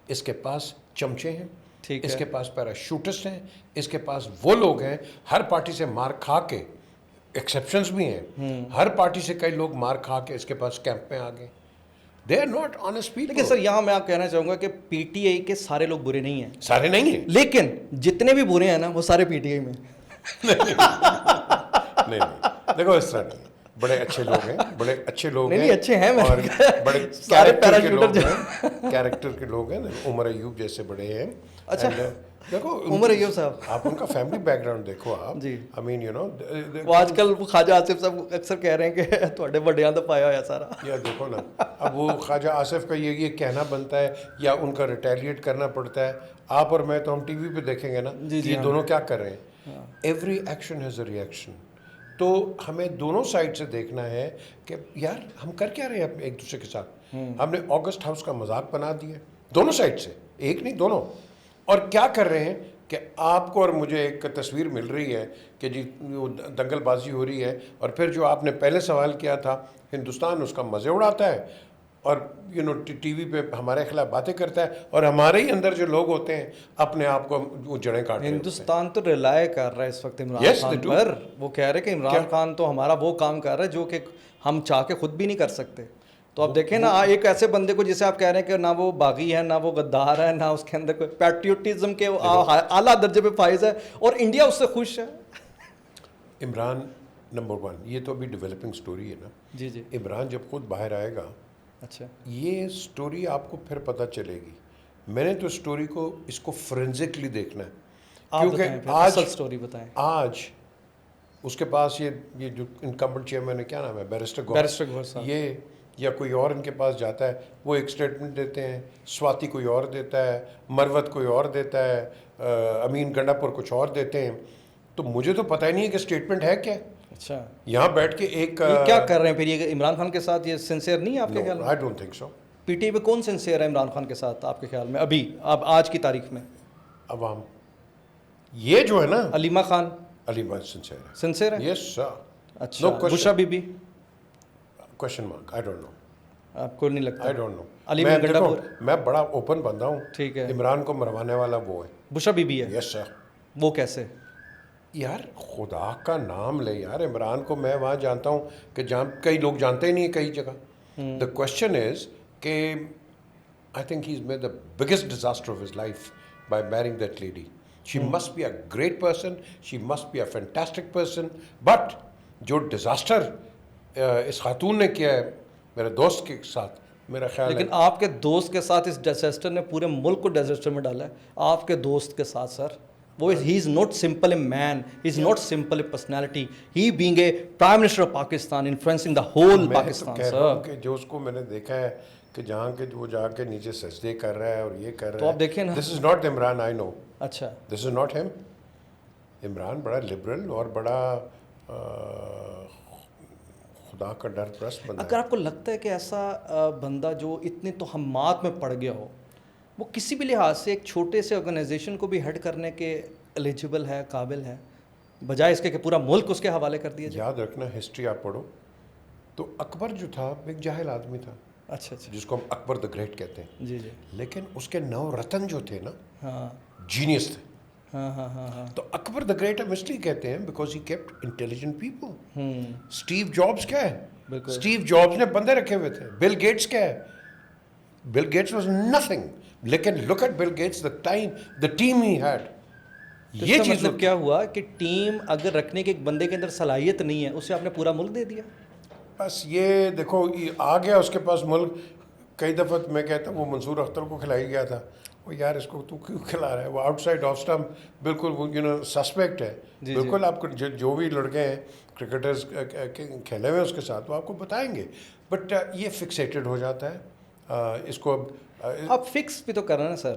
اس کے پاس چمچے ہیں, اس کے پاس پیراشوٹسٹ ہیں, اس کے پاس وہ لوگ ہیں ہر پارٹی سے مار کھا کے, ایکسیپشنز بھی ہیں, ہر پارٹی سے کئی لوگ مار کھا کے اس کے پاس کیمپ میں آ گئے. They are not honest people. لیکن سر یہاں میں آپ کہنا چاہوں گا کہ پی ٹی آئی کے سارے لوگ برے نہیں ہیں, سارے نہیں ہیں, لیکن جتنے بھی برے ہیں نا وہ سارے پی ٹی آئی میں. نہیں دیکھو اس طرح نہیں, بڑے اچھے لوگ ہیں, بڑے اچھے لوگ ہیں, نہیں اچھے ہیں, اور بڑے سارے کیریکٹر کے لوگ ہیں. عمر ایوب جیسے بڑے ہیں. اچھا دیکھو عمر ایوب صاحب, آپ ان کا فیملی بیک گراؤنڈ دیکھو آپ. جی, آئی مین یو نو, وہ آج کل خواجہ آصف صاحب اکثر کہہ رہے ہیں کہ تھوڑے بڑیاں تو پایا ہوا سارا. یار دیکھو نا, اب وہ خواجہ آصف کا یہ کہنا بنتا ہے یا ان کا ریٹیلیٹ کرنا پڑتا ہے. آپ اور میں تو ہم ٹی وی پہ دیکھیں گے نا کہ یہ دونوں کیا کر رہے ہیں. Every action has a reaction. تو ہمیں دونوں سائڈ سے دیکھنا ہے کہ یار ہم کر کیا رہے ہیں ایک دوسرے کے ساتھ. ہم نے آگسٹ ہاؤس کا مذاق بنا دیا دونوں سائڈ سے, ایک نہیں دونوں. اور کیا کر رہے ہیں کہ آپ کو اور مجھے ایک تصویر مل رہی ہے کہ جی وہ دنگل بازی ہو رہی ہے, اور پھر جو آپ نے پہلے سوال کیا تھا, ہندوستان اس کا مزے اڑاتا ہے اور یو نو ٹی وی پہ ہمارے خلاف باتیں کرتا ہے, اور ہمارے ہی اندر جو لوگ ہوتے ہیں اپنے آپ کو وہ جڑیں کاٹ رہے ہیں. ہندوستان تو ریلائے کر رہا ہے اس وقت عمران خان پر. وہ کہہ رہے کہ عمران خان تو ہمارا وہ کام کر رہا ہے جو کہ ہم چاہ کے خود بھی نہیں کر سکتے. تو آپ دیکھیں نا, ایک ایسے بندے کو جسے آپ کہہ رہے ہیں کہ نہ وہ باغی ہے, نہ وہ غدار ہے, نہ اس کے اندر کوئی پیٹریوٹزم کے اعلیٰ درجے پہ فائز ہے, اور انڈیا اس سے خوش ہے. عمران نمبر 1, یہ تو ابھی ڈیولپنگ سٹوری ہے نا. جی جی, عمران جب خود باہر آئے گا, اچھا, یہ سٹوری آپ کو پھر پتہ چلے گی. میں نے تو سٹوری کو اس کو فرینزکلی دیکھنا ہے, کیونکہ آج سٹوری بتائیں. آج اس کے پاس یہ جو انکمبنٹ چیئرمین ہے, کیا نام ہے, بیرسٹر گور, یہ یا کوئی اور ان کے پاس جاتا ہے, وہ ایک سٹیٹمنٹ دیتے ہیں, سواتی کوئی اور دیتا ہے, مروت کوئی اور دیتا ہے, امین گنڈا پور کچھ اور دیتے ہیں. تو مجھے تو پتہ ہی نہیں ہے کہ سٹیٹمنٹ ہے کیا. اچھا, یہاں بیٹھ کے ایک کیا کر رہے ہیں پھر یہ عمران خان کے ساتھ؟ یہ سنسیئر نہیں ہے آپ کے خیال میں؟ I don't think so. P T I میں کون سنسیئر ہے عمران خان کے ساتھ آپ کے خیال میں ابھی آج کی تاریخ میں؟ عوام. یہ جو ہے نا علیمہ خان, علیمہ سنسیئر ہے. یس سر. اچھا, Bushra Bibi question mark, I don't know. آپ کو نہیں لگتا؟ I don't know. میں بڑا اوپن بندہ ہوں. ٹھیک ہے, عمران کو مروانے والا وہ ہے, بشرا بی بی ہے. یس سر. وہ کیسے؟ یار خدا کا نام لے یار, عمران کو میں وہاں جانتا ہوں کہ جہاں کئی لوگ جانتے ہی نہیں ہیں کئی جگہ. دا کوشچن از کہ I think he is made the biggest disaster of his life by marrying that lady. She must be a great person, she must be a fantastic person, but جو ڈیزاسٹر اس خاتون نے کیا ہے میرے دوست کے ساتھ, میرا خیال ہے. لیکن آپ کے دوست کے ساتھ اس ڈیزاسٹر نے پورے ملک کو ڈیزاسٹر میں ڈالا ہے. آپ کے دوست کے ساتھ سر, وہ he is not simple a man, he is not simple a personality, he being a prime minister of Pakistan influencing the whole Pakistan. کہہ رہا ہوں کہ جو اس کو میں نے دیکھا ہے کہ جہاں کے وہ جا کے نیچے سجدے کر رہا ہے اور یہ کر رہا ہے, تو آپ دیکھیں نا, دس از ناٹ عمران, آئی نو. اچھا, دس از ناٹ ہیم. عمران بڑا لبرل اور بڑا خدا کا ڈر پرست بندہ. اگر آپ کو لگتا ہے کہ ایسا بندہ جو اتنے توہمات میں پڑ گیا ہو, وہ کسی بھی لحاظ سے ایک چھوٹے سے آرگنائزیشن کو بھی ہیڈ کرنے کے ایلیجیبل ہے, قابل ہے, بجائے اس کے کہ پورا ملک اس کے حوالے کر دیا جائے؟ یاد رکھنا, ہسٹری آپ پڑھو تو اکبر جو تھا ایک جاہل آدمی تھا. اچھا اچھا, جس کو ہم اکبر دا گریٹ کہتے ہیں. جی جی. لیکن اس کے 9 رتن جو تھے نا, ہاں, جینیس تھے. ہاں ہاں ہاں ہاں. تو اکبر دا گریٹ ہم اس لیے کہتے ہیں because he kept intelligent people. Steve jobs کیا ہے؟ اسٹیو جابس نے بندے رکھے ہوئے تھے. بل گیٹس کیا ہے؟ بل گیٹس واز نتھنگ, لیکن look at Bill Gates, the team he had. یہ چیز مطلب کیا ہوا کہ ٹیم اگر رکھنے کے ایک بندے کے اندر صلاحیت نہیں ہے, اسے آپ نے پورا ملک دے دیا. بس یہ دیکھو, آ گیا اس کے پاس ملک. کئی دفعہ میں کہتا ہوں وہ منصور اختر کو کھلائی گیا تھا, وہ یار اس کو تو کیوں کھلا رہا ہے, وہ آؤٹ سائڈ آف اسٹمپ بالکل وہ سسپیکٹ ہے. بالکل آپ کو جو بھی لڑکے ہیں کرکٹرز کھیلے ہوئے اس کے ساتھ وہ آپ کو بتائیں گے, بٹ یہ فکسیٹڈ ہو جاتا ہے. اس کو اب فکس بھی تو کرنا نا سر,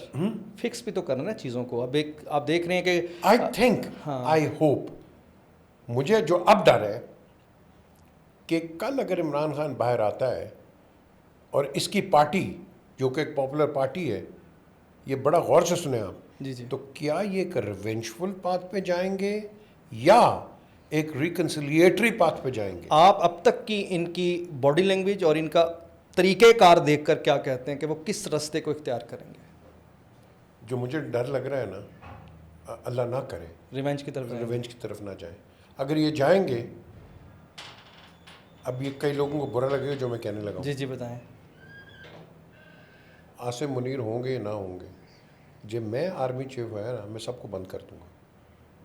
فکس بھی تو کرنا نا چیزوں کو. اب ایک آپ دیکھ رہے ہیں کہ آئی تھنک آئی ہوپ, مجھے جو اب ڈر ہے کہ کل اگر عمران خان باہر آتا ہے اور اس کی پارٹی جو کہ ایک پاپولر پارٹی ہے, یہ بڑا غور سے سنیں آپ, تو کیا یہ ایک ریونجفل پاتھ پہ جائیں گے یا ایک ریکنسلیٹری پاتھ پہ جائیں گے؟ آپ اب تک کی ان کی باڈی لینگویج اور ان کا طریقہ کار دیکھ کر کیا کہتے ہیں کہ وہ کس راستے کو اختیار کریں گے؟ جو مجھے ڈر لگ رہا ہے نا, اللہ نہ کرے ریونج کی طرف نہ جائیں. اگر یہ جائیں گے, اب یہ کئی لوگوں کو برا لگے گا جو میں کہنے لگا ہوں. جی بتائیں. عاصم منیر ہوں گے نہ ہوں گے, جب میں آرمی چیف ہوا نا, میں سب کو بند کر دوں گا.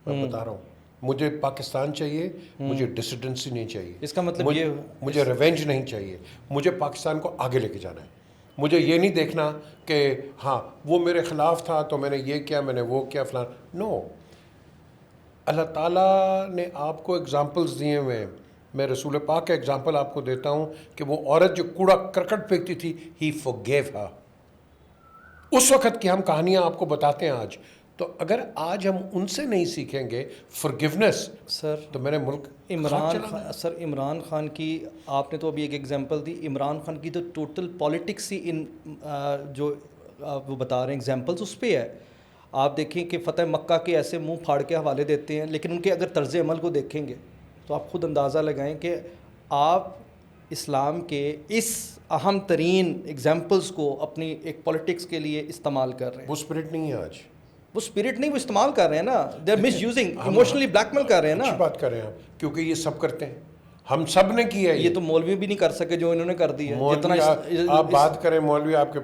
میں بتا رہا ہوں, مجھے پاکستان چاہیے, مجھے ڈسیڈنسی نہیں چاہیے. اس کا مطلب یہ مجھے ریونج نہیں چاہیے, مجھے پاکستان کو آگے لے کے جانا ہے. مجھے یہ نہیں دیکھنا کہ ہاں وہ میرے خلاف تھا تو میں نے یہ کیا, میں نے وہ کیا فلان. نو, اللہ تعالیٰ نے آپ کو اگزامپلز دیے ہوئے ہیں. میں رسول پاک کا اگزامپل آپ کو دیتا ہوں کہ وہ عورت جو کوڑا کرکٹ پھینکتی تھی, ہی forgave her. اس وقت کی ہم کہانیاں آپ کو بتاتے ہیں آج. تو اگر آج ہم ان سے نہیں سیکھیں گے forgiveness, سر تو میرے ملک عمران خان کی آپ نے تو ابھی ایک ایگزامپل دی. عمران خان کی تو ٹوٹل پالیٹکس ہی ان جو وہ بتا رہے ہیں ایگزامپلس اس پہ ہے. آپ دیکھیں کہ فتح مکہ کے ایسے منہ پھاڑ کے حوالے دیتے ہیں, لیکن ان کے اگر طرز عمل کو دیکھیں گے تو آپ خود اندازہ لگائیں کہ آپ اسلام کے اس اہم ترین ایگزامپلس کو اپنی ایک پولیٹکس کے لیے استعمال کر رہے ہیں. وہ اسپرٹ نہیں ہے آج. وہ اسپرٹ نہیں, وہ استعمال کر رہے ہیں نا. They are misusing, emotionally blackmail کر رہے ہیں نا. اچھی بات کر رہے ہیں آپ, کیونکہ یہ سب کرتے ہیں, ہم سب نے کیا ہے. یہ تو مولوی بھی نہیں کر سکے جو انہوں نے کر دی ہے. جتنا آپ بات کریں, مولوی آپ کے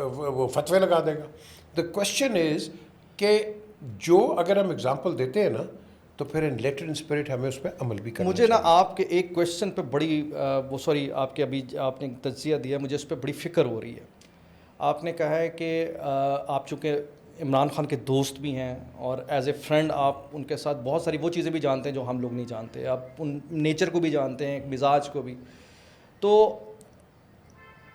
وہ فتوے لگا دے گا. دا کوشچن از کہ جو اگر ہم اگزامپل دیتے ہیں نا, تو پھر ان لیٹر ان اسپرٹ ہمیں اس پہ عمل بھی کرنا مجھے نا آپ کے ایک کویشچن پہ بڑی آپ کے ابھی آپ نے تجزیہ دیا, مجھے اس پہ بڑی فکر ہو رہی ہے. آپ نے کہا ہے کہ آپ چونکہ عمران خان کے دوست بھی ہیں اور ایز اے فرینڈ آپ ان کے ساتھ بہت ساری وہ چیزیں بھی جانتے ہیں جو ہم لوگ نہیں جانتے. آپ ان نیچر کو بھی جانتے ہیں, مزاج کو بھی. تو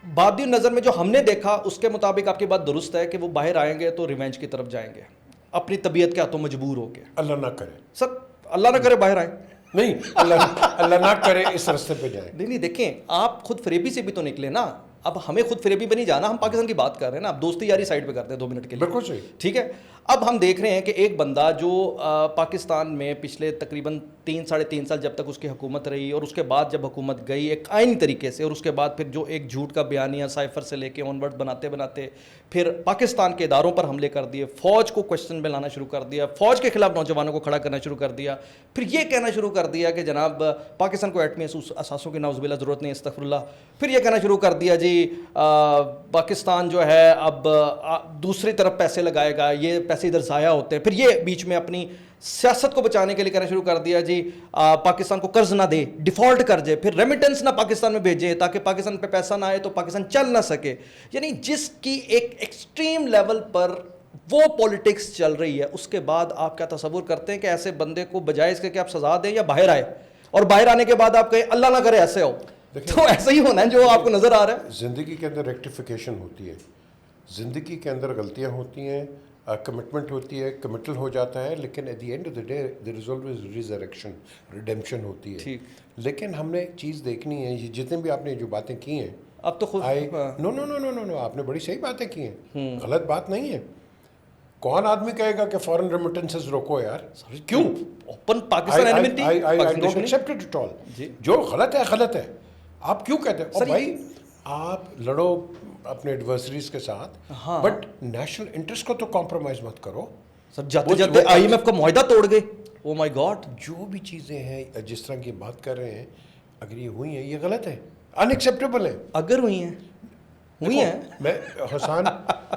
بادی نظر میں جو ہم نے دیکھا اس کے مطابق آپ کی بات درست ہے کہ وہ باہر آئیں گے تو ریونج کی طرف جائیں گے اپنی طبیعت کے ہاتھوں مجبور ہو کے. اللہ نہ کرے سر, اللہ نہ کرے باہر آئیں. نہیں, اللہ نہ کرے اس راستے پہ جائیں. نہیں دیکھیں, آپ خود فریبی سے بھی تو نکلے نا. اب ہمیں خود فریبی پہ نہیں جانا, ہم پاکستان کی بات کر رہے ہیں نا. اب دوستی یاری سائڈ پہ کرتے ہیں 2 منٹ کے لیے. بالکل صحیح, ٹھیک ہے. اب ہم دیکھ رہے ہیں کہ ایک بندہ جو پاکستان میں پچھلے تقریباً 3-3.5 سال جب تک اس کی حکومت رہی, اور اس کے بعد جب حکومت گئی ایک آئینی طریقے سے, اور اس کے بعد پھر جو ایک جھوٹ کا بیانیہ سائفر سے لے کے آن ورڈ بناتے پھر پاکستان کے اداروں پر حملے کر دیے, فوج کو کوشچن میں لانا شروع کر دیا, فوج کے خلاف نوجوانوں کو کھڑا کرنا شروع کر دیا, پھر یہ کہنا شروع کر دیا کہ جناب پاکستان کو ایٹمی اثاثوں کی نعوذ باللہ ضرورت نہیں, استغفر اللہ. پھر یہ کہنا شروع کر دیا جی پاکستان جو ہے اب دوسری طرف پیسے لگائے گا, یہ پیسے ادھر ضائع ہوتے ہیں. پھر یہ بیچ میں اپنی سیاست کو بچانے کے لیے کہنا شروع کر دیا جی پاکستان کو قرض نہ دے, ڈیفالٹ کر جائے, پھر ریمیٹنس نہ پاکستان میں بھیجے تاکہ پاکستان پہ پیسہ نہ آئے تو پاکستان چل نہ سکے. یعنی جس کی ایک ایکسٹریم لیول پر وہ پولیٹکس چل رہی ہے, اس کے بعد آپ کیا تصور کرتے ہیں کہ ایسے بندے کو بجائے اس کے کہ آپ سزا دیں یا باہر آئے, اور باہر آنے کے بعد آپ کہیں اللہ نہ کرے ایسے ہو, تو ایسا ہی ہونا ہے جو آپ کو نظر آ رہا ہے. زندگی کے اندر ریکٹیفیکیشن ہوتی ہے, زندگی کے اندر غلطیاں ہوتی ہیں, کمٹمنٹ ہوتی ہے, کمٹل ہو جاتا ہے, لیکن at the end of the day there is always resurrection, redemption ہوتی ہے. لیکن ہم نے چیز دیکھنی ہے, یہ جتنے بھی آپ نے جو باتیں کی ہیں اب تو خود نو آپ نے بڑی صحیح باتیں کی ہیں, غلط بات نہیں ہے. کون آدمی کہے گا کہ فارن ریمیٹنسز روکو یار, کیوں؟ اوپن پاکستان جو غلط ہے غلط ہے, آپ کیوں کہتے ہیں؟ اور بھائی آپ لڑو اپنے ایڈورسریز کے ساتھ, بٹ نیشنل انٹرسٹ کو تو کمپرومائز مت کرو. سر جاتے جاتے آئی ایم ایف کا معاہدہ توڑ گئے. او مائی گاڈ, جو بھی چیزیں ہیں جس طرح کی بات کر رہے ہیں, اگر یہ ہوئی ہیں یہ غلط ہے, ان ایکسیپٹیبل ہے. اگر ہوئی ہیں میں حسان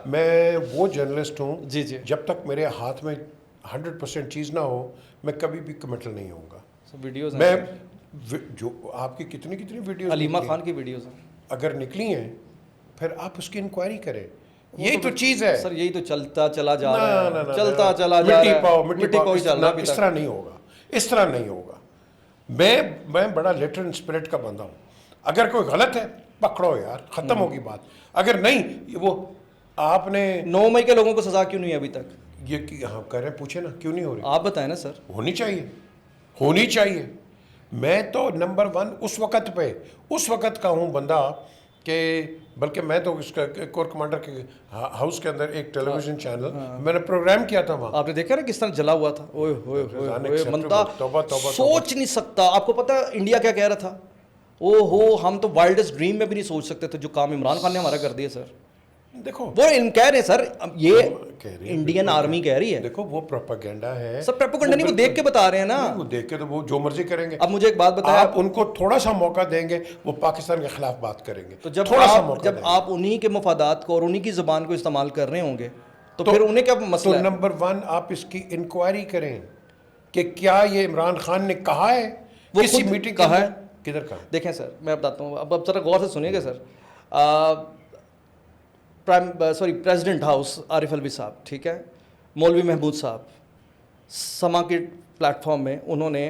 میں وہ جرنلسٹ ہوں جی جب تک میرے ہاتھ میں 100% چیز نہ ہو میں کبھی بھی کمٹل نہیں ہوں گا. ویڈیوز میں جو آپ کی کتنی ویڈیوز, علیمہ خان کی ویڈیوز اگر نکلی ہیں پھر آپ اس کی انکوائری کریں. یہی تو چیز ہے سر, یہی تو چلتا چلا جا رہا ہے, چلتا چلا جا رہا ہے, مٹی پاؤ چل رہا ہے. اس طرح نہیں ہوگا, اس طرح نہیں ہوگا. میں بڑا لیٹرن اسپرٹ کا بندہ ہوں. اگر کوئی غلط ہے پکڑو یار, ختم ہوگی بات. اگر نہیں, وہ آپ نے 9 مئی کے لوگوں کو سزا کیوں نہیں ہے ابھی تک؟ یہ ہاں کہہ رہے ہیں, پوچھے نا کیوں نہیں ہو رہی. آپ بتائیں نا سر. ہونی چاہیے, ہونی چاہیے. میں تو نمبر 1 اس وقت کا ہوں بندہ کہ بلکہ میں تو اس کا کور کمانڈر کے ہاؤس کے اندر ایک ٹیلی ویژن چینل میں نے پروگرام کیا تھا وہاں. آپ نے دیکھا نا کس طرح جلا ہوا تھا, اوئے ہوئے ہوئے, بندہ سوچ نہیں سکتا. آپ کو پتا انڈیا کیا کہہ رہا تھا, او ہو ہم تو وائلڈسٹ ڈریم میں بھی نہیں سوچ سکتے تھے جو کام عمران خان نے ہمارا کر دیا. سر دیکھو وہ کہہ رہے ہیں سر, یہ انڈین آرمی کہہ رہی ہے. دیکھو وہ پروپیگنڈا ہے. سب پروپیگنڈا نہیں, وہ دیکھ کے بتا رہے ہیں نا. وہ دیکھ کے تو وہ جو مرضی کریں گے. اب مجھے ایک بات بتائیں, آپ ان کو تھوڑا سا موقع دیں گے وہ پاکستان کے خلاف بات کریں گے. تو جب آپ انہی کے مفادات کو اور انہی کی زبان کو استعمال کر رہے ہوں گے تو پھر انہیں کیا مسئلہ ہے؟ تو نمبر 1 آپ اس کی انکوائری کریں کہ کیا یہ عمران خان نے کہا ہے کسی میٹنگ کہا ہے, کدھر کہا. دیکھیں سر میں بتاتا ہوں, اب ذرا غور سے سنیے گا سر. پریزیڈنٹ ہاؤس عارف الوی صاحب, ٹھیک ہے, مولوی محمود صاحب سما کے پلیٹ فارم میں انہوں نے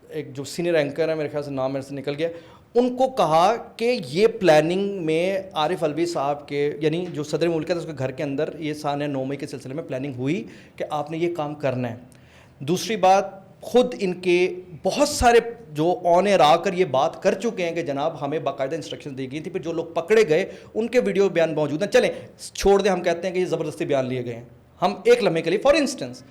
ایک جو سینئر اینکر ہے, میرے خیال سے نام میرے سے نکل گیا, ان کو کہا کہ یہ پلاننگ میں عارف الوی صاحب کے یعنی جو صدر ملک ہے اس کے گھر کے اندر یہ سال 9 مئی کے سلسلے میں پلاننگ ہوئی کہ آپ نے یہ کام کرنا ہے. دوسری بات, خود ان کے بہت سارے جو آن ایئر آ کر یہ بات کر چکے ہیں کہ جناب ہمیں باقاعدہ انسٹرکشن دی گئی تھی, پھر جو لوگ پکڑے گئے ان کے ویڈیو بیان موجود ہیں. چلیں چھوڑ دیں, ہم کہتے ہیں کہ یہ زبردستی بیان لیے گئے ہیں. ہم ایک لمحے کے لیے فار انسٹنس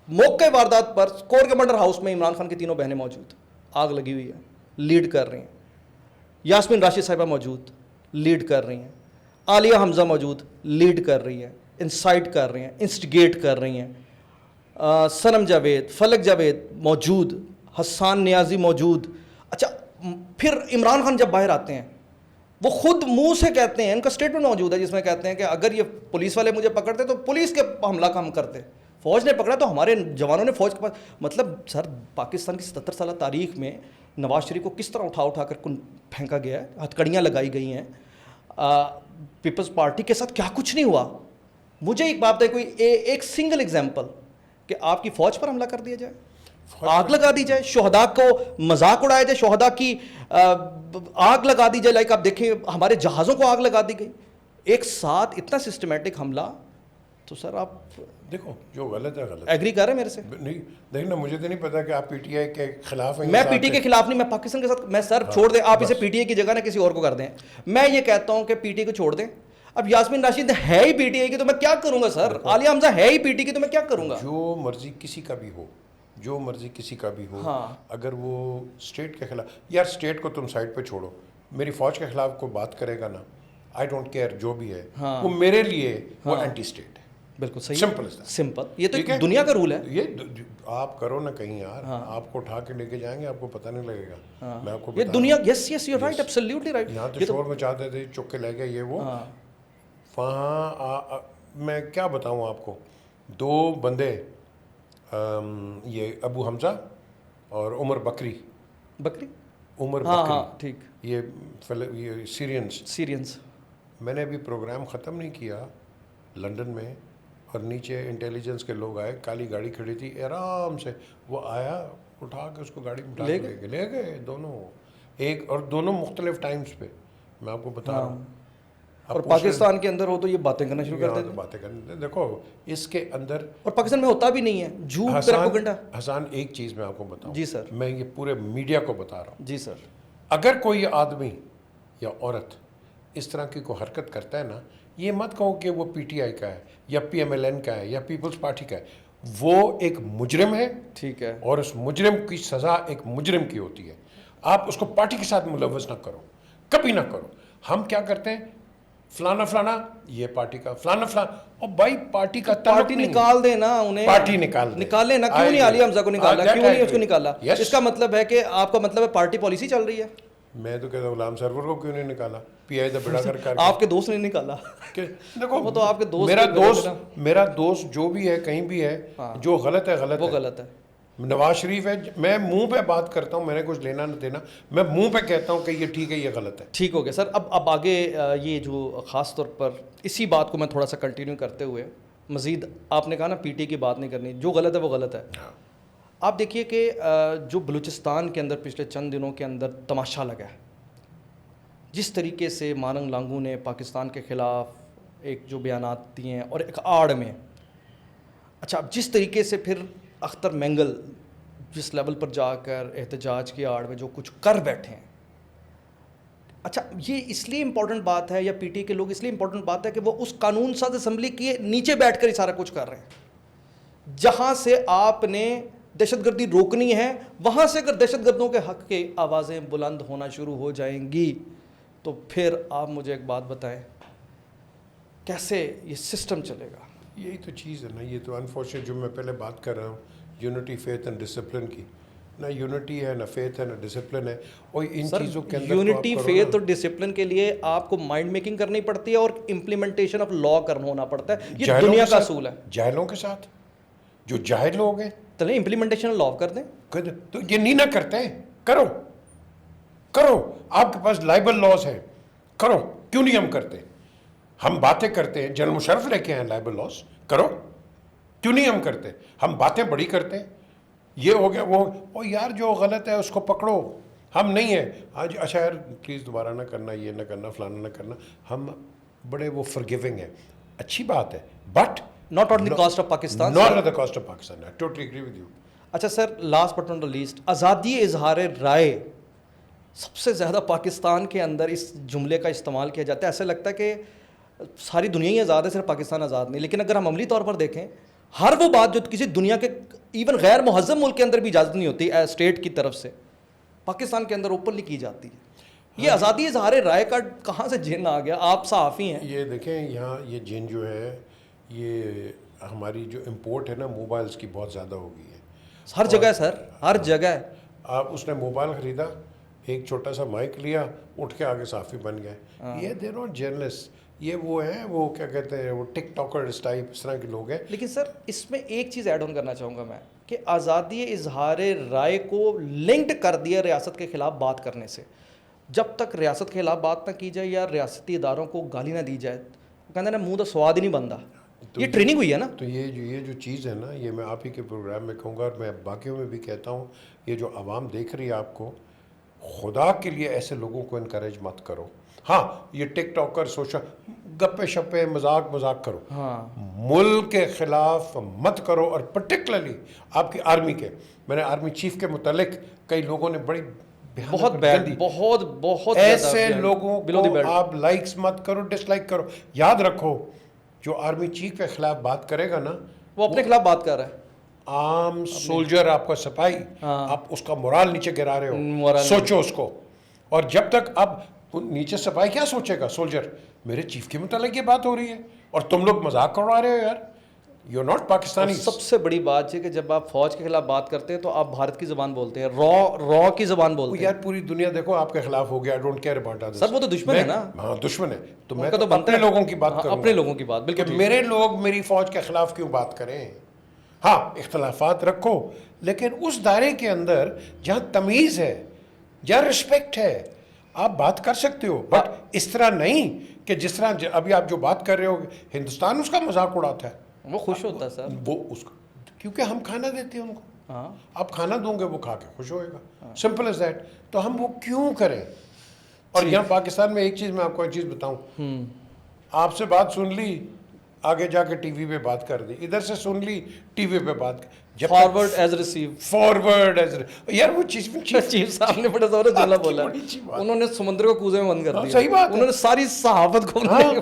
موقع واردات پر کور کمانڈر ہاؤس میں عمران خان کی تینوں بہنیں موجود, آگ لگی ہوئی ہے, لیڈ کر رہی ہیں. یاسمین راشد صاحبہ موجود, لیڈ کر رہی ہیں. عالیہ حمزہ موجود, لیڈ کر رہی ہیں, انسائٹ کر رہی ہیں, انسٹیگیٹ کر رہی ہیں. سنم جاوید, فلک جاوید موجود, حسان نیازی موجود. اچھا پھر عمران خان جب باہر آتے ہیں وہ خود منہ سے کہتے ہیں, ان کا سٹیٹمنٹ موجود ہے جس میں کہتے ہیں کہ اگر یہ پولیس والے مجھے پکڑتے تو پولیس کے حملہ کا ہم کرتے, فوج نے پکڑا تو ہمارے جوانوں نے فوج کے پاس. مطلب سر پاکستان کی 77 سالہ تاریخ میں نواز شریف کو کس طرح اٹھا کر پھینکا گیا ہے, ہتھکڑیاں لگائی گئی ہیں. پیپلز پارٹی کے ساتھ کیا کچھ نہیں ہوا. مجھے ایک بات ہے, کوئی ایک سنگل ایگزامپل کہ آپ کی فوج پر حملہ کر دیا جائے, آگ لگا دی جائے, شہداء کو مذاق اڑایا جائے, شہداء کی آگ لگا دی جائے. لائک آپ دیکھیں ہمارے جہازوں کو آگ لگا دی گئی ایک ساتھ, اتنا سسٹمیٹک حملہ. تو سر آپ دیکھو جو غلط ہے غلط, ایگری کر رہے ہیں میرے سے؟ نہیں دیکھنا, مجھے تو نہیں پتا کہ آپ پی ٹی آئی کے خلاف ہیں. میں پی ٹی آئی کے خلاف نہیں, میں پاکستان کے ساتھ, میں سر چھوڑ دیں آپ اسے پی ٹی آئی کی جگہ نہ کسی اور کو کر دیں. میں یہ کہتا ہوں کہ پی ٹی آئی کو چھوڑ دیں. اب یاسمین راشد ہے ہی پی ٹی آئی کی تو میں کیا کروں گا سر, عالیہ حمزہ ہے ہی پی ٹی کی تو میں کیا کروں گا. جو مرضی کسی کا بھی ہو, جو مرضی کسی کا بھی ہو, اگر وہ اسٹیٹ کے خلاف, یار اسٹیٹ کو تم سائڈ پہ چھوڑو, میری فوج کے خلاف کوئی بات کرے گا نا, آئی ڈونٹ کیئر جو بھی ہے, وہ میرے لیے وہ اینٹی اسٹیٹ ہے. بالکل صحیح, سمپل, سمپل. یہ تو دنیا کا رول ہے. یہ آپ کرو نا کہیں یار, آپ کو اٹھا کے لے کے جائیں گے, آپ کو پتہ نہیں لگے گا. میں آپ کو یہ دنیا, yes yes you are right, absolutely right. یہاں تو شور مچاتے تھے, چک کے لے گئے یہ وہ. وہاں میں کیا بتاؤں آپ کو, 2 بندے, یہ ابو حمزہ اور عمر بکری, عمر بکری, ٹھیک, یہ سیرینز. میں نے ابھی پروگرام ختم نہیں کیا لنڈن میں, اور نیچے انٹیلیجنس کے لوگ آئے, کالی گاڑی کھڑی تھی, آرام سے وہ آیا, اٹھا کے اس کو گاڑی میں لے گئے دونوں, ایک اور دونوں مختلف ٹائمز پہ. میں آپ کو بتا رہا ہوں. اور پاکستان کے اندر ہو تو یہ باتیں کرنا شروع کر دیتے, باتیں کرنے. دیکھو اس کے اندر, اور پاکستان میں ہوتا بھی نہیں ہے جھوٹ پروپیگنڈا. حسان ایک چیز میں آپ کو بتاؤں, جی سر, میں یہ پورے میڈیا کو بتا رہا ہوں. جی سر, اگر کوئی آدمی یا عورت اس طرح کی کوئی حرکت کرتا ہے نا, یہ مت کہو کہ وہ پی ٹی آئی کا ہے یا پی ایم ایل این کا ہے یا پیپلز پارٹی کا ہے. وہ ایک مجرم ہے, ٹھیک ہے, اور اس مجرم کی سزا ایک مجرم کی ہوتی ہے. آپ اس کو پارٹی کے ساتھ ملوث نہ کرو, کبھی نہ کرو. ہم کیا کرتے ہیں, فلانا یہ پارٹی کا, فلانا, اور بھائی پارٹی کا پارٹی نکال دیں نا انہیں, پارٹی نکالیں نا. کیوں نہیں عالیہ حمزہ کو نکالا, کیوں نہیں اس کو نکالا؟ اس کا مطلب ہے کہ آپ کا مطلب ہے پارٹی پالیسی چل رہی ہے. میں تو کہتا ہوں غلام سرور کو کیوں نہیں نکالا, پی آئی دا بڑا کر آپ کے دوست نے نکالا. دیکھو وہ تو آپ کے دوست, میرا دوست جو بھی ہے کہیں بھی ہے, جو غلط ہے غلط, وہ غلط ہے. نواز شریف ہے, میں منہ پہ بات کرتا ہوں, میں نے کچھ لینا نہ دینا, میں منہ پہ کہتا ہوں کہ یہ ٹھیک ہے یہ غلط ہے. ٹھیک ہو گیا سر. اب آگے یہ جو خاص طور پر اسی بات کو میں تھوڑا سا کنٹینیو کرتے ہوئے مزید, آپ نے کہا نا پی ٹی کی بات نہیں کرنی, جو غلط ہے وہ غلط ہے. آپ دیکھیے کہ جو بلوچستان کے اندر پچھلے چند دنوں کے اندر تماشا لگا ہے, جس طریقے سے ماننگ لانگو نے پاکستان کے خلاف ایک جو بیانات دیے ہیں اور ایک آڑ میں, اچھا اب جس طریقے سے پھر اختر مینگل جس لیول پر جا کر احتجاج کی آڑ میں جو کچھ کر بیٹھے ہیں, اچھا یہ اس لیے امپورٹنٹ بات ہے, یا پی ٹی کے لوگ اس لیے امپورٹنٹ بات ہے کہ وہ اس قانون ساز اسمبلی کے نیچے بیٹھ کر ہی سارا کچھ کر رہے ہیں, جہاں سے آپ نے دہشت گردی روکنی ہے, وہاں سے اگر دہشت گردوں کے حق کی آوازیں بلند ہونا شروع ہو جائیں گی تو پھر آپ مجھے ایک بات بتائیں کیسے یہ سسٹم چلے گا. یہی تو چیز ہے نا, یہ تو انفارچونیٹ جو میں پہلے بات کر رہا ہوں, یونٹی فیتھ اینڈ ڈسپلن کی, نہ یونٹی ہے نہ فیتھ ہے نہ ڈسپلن ہے. اور ان چیزوں کے اندر یونٹی فیتھ اور ڈسپلن کے لیے آپ کو مائنڈ میکنگ کرنی پڑتی ہے اور امپلیمنٹیشن آف لا کرنا ہونا پڑتا ہے, یہ دنیا کا اصول ہے. جاہلوں کے ساتھ جو جاہل لوگ ہیں, چلیں امپلیمنٹیشن لا کر دیں. تو یہ نہیں نہ کرتے ہیں, کرو کرو, آپ کے پاس لائبل لاز ہیں, کرو, کیوں نہیں ہم کرتے؟ ہم باتیں کرتے ہیں, جنرل مشرف لے کے ہیں لائبل لاز, کرو, کیوں نہیں ہم کرتے؟ ہم باتیں بڑی کرتے ہیں, یہ ہو گیا وہ یار جو غلط ہے اس کو پکڑو, ہم نہیں ہیں آج اچھا یار پلیز دوبارہ نہ کرنا, یہ نہ کرنا, فلانا نہ کرنا. ہم بڑے وہ فرگیونگ ہیں, اچھی بات ہے, but not on the cost of Pakistan, not at the cost of Pakistan. I totally agree with you. اچھا sir, last but not least, آزادی اظہار رائے سب سے زیادہ پاکستان کے اندر اس جملے کا استعمال کیا جاتا ہے. ایسا لگتا ہے کہ ساری دنیا ہی آزاد ہے, صرف پاکستان آزاد نہیں. لیکن اگر ہم عملی طور پر دیکھیں, ہر وہ بات جو کسی دنیا کے ایون غیر مہذب ملک کے اندر بھی اجازت نہیں ہوتی اسٹیٹ کی طرف سے, پاکستان کے اندر اوپنلی کی جاتی ہے. یہ آزادی اظہار رائے کا کہاں سے جن آ گیا؟ آپ صحافی ہیں. یہ دیکھیں یہاں یہ جن جو ہے, یہ ہماری جو امپورٹ ہے نا موبائلز کی بہت زیادہ ہو گئی ہے. ہر جگہ ہے سر, ہر جگہ ہے. آپ اس نے موبائل خریدا, ایک چھوٹا سا مائک لیا, اٹھ کے آگے صحافی بن گئے. یہ دے ناٹ جرنلسٹ, یہ وہ ہیں, وہ کیا کہتے ہیں, وہ ٹک ٹاکرز ٹائپ اس طرح کے لوگ ہیں. لیکن سر اس میں ایک چیز ایڈ آن کرنا چاہوں گا میں, کہ آزادی اظہار رائے کو لنکڈ کر دیا ریاست کے خلاف بات کرنے سے. جب تک ریاست کے خلاف بات نہ کی جائے یا ریاستی اداروں کو گالی نہ دی جائے, وہ کہتے ہیں نا منہ تو سواد ہی نہیں بنتا. یہ ٹریننگ ہوئی ہے نا. تو یہ جو چیز ہے نا, یہ میں آپ ہی کے پروگرام میں کہوں گا, اور میں باقیوں میں بھی کہتا ہوں, یہ جو عوام دیکھ رہی ہے آپ کو, خدا کے لیے ایسے لوگوں کو انکریج مت کرو. ہاں یہ ٹک ٹاکر سوشل گپے شپے مذاق کرو, ملک کے خلاف مت کرو. اور پرٹیکولرلی آپ کی آرمی کے, میں نے آرمی چیف کے متعلق کئی لوگوں نے بڑی بہت ایسے لوگوں کو آپ لائکس مت کرو, ڈس لائک کرو. یاد رکھو جو آرمی چیف کے خلاف بات کرے گا نا, وہ اپنے خلاف بات کر رہا ہے. عام سولجر, آپ کا سپاہی, آپ اس کا مورال نیچے گرا رہے ہو, سوچو اس کو. اور جب تک اب نیچے سپاہی کیا سوچے گا سولجر, میرے چیف کے متعلق یہ بات ہو رہی ہے اور تم لوگ مذاق کروا رہے ہو یار, یو ناٹ پاکستانی. سب سے بڑی بات ہے کہ جب آپ فوج کے خلاف بات کرتے ہیں تو آپ بھارت کی زبان بولتے ہیں, را کی زبان بولتے ہیں. یار پوری دنیا دیکھو آپ کے خلاف ہو گیا, I don't care about it. Sir وہ تو دشمن ہے نا. ہاں دشمن ہے, تو میں تو اپنے لوگوں کی بات کروں, اپنے لوگوں کی بات, بالکل. میرے لوگ میری فوج کے خلاف کیوں بات کریں؟ ہاں اختلافات رکھو, لیکن اس دائرے کے اندر جہاں تمیز ہے, جہاں رسپیکٹ ہے, آپ بات کر سکتے ہو. بٹ اس طرح نہیں کہ جس طرح ابھی آپ جو بات کر رہے ہو, ہندوستان اس کا مذاق اڑاتا ہے. وہ خوش ہوتا ہے سر, وہ اس کا, کیونکہ ہم کھانا دیتے ہیں ان کو. آپ کھانا دوں گے, وہ کھا کے خوش ہوئے گا, سمپل ایز دیٹ. تو ہم وہ کیوں کریں؟ اور یہاں پاکستان میں ایک چیز میں آپ کو ایک چیز بتاؤں, آپ سے بات سن لی, آگے جا کے ٹی وی پہ بات کر دی, ادھر سے سن لی ٹی وی پہ بات, forward as receive, forward as, یار وہ چیز چیف صاحب نے بڑا زور جملہ بولا, انہوں نے سمندر کو کوزے میں بند کر دیا. صحیح بات, انہوں نے ساری صحافت کو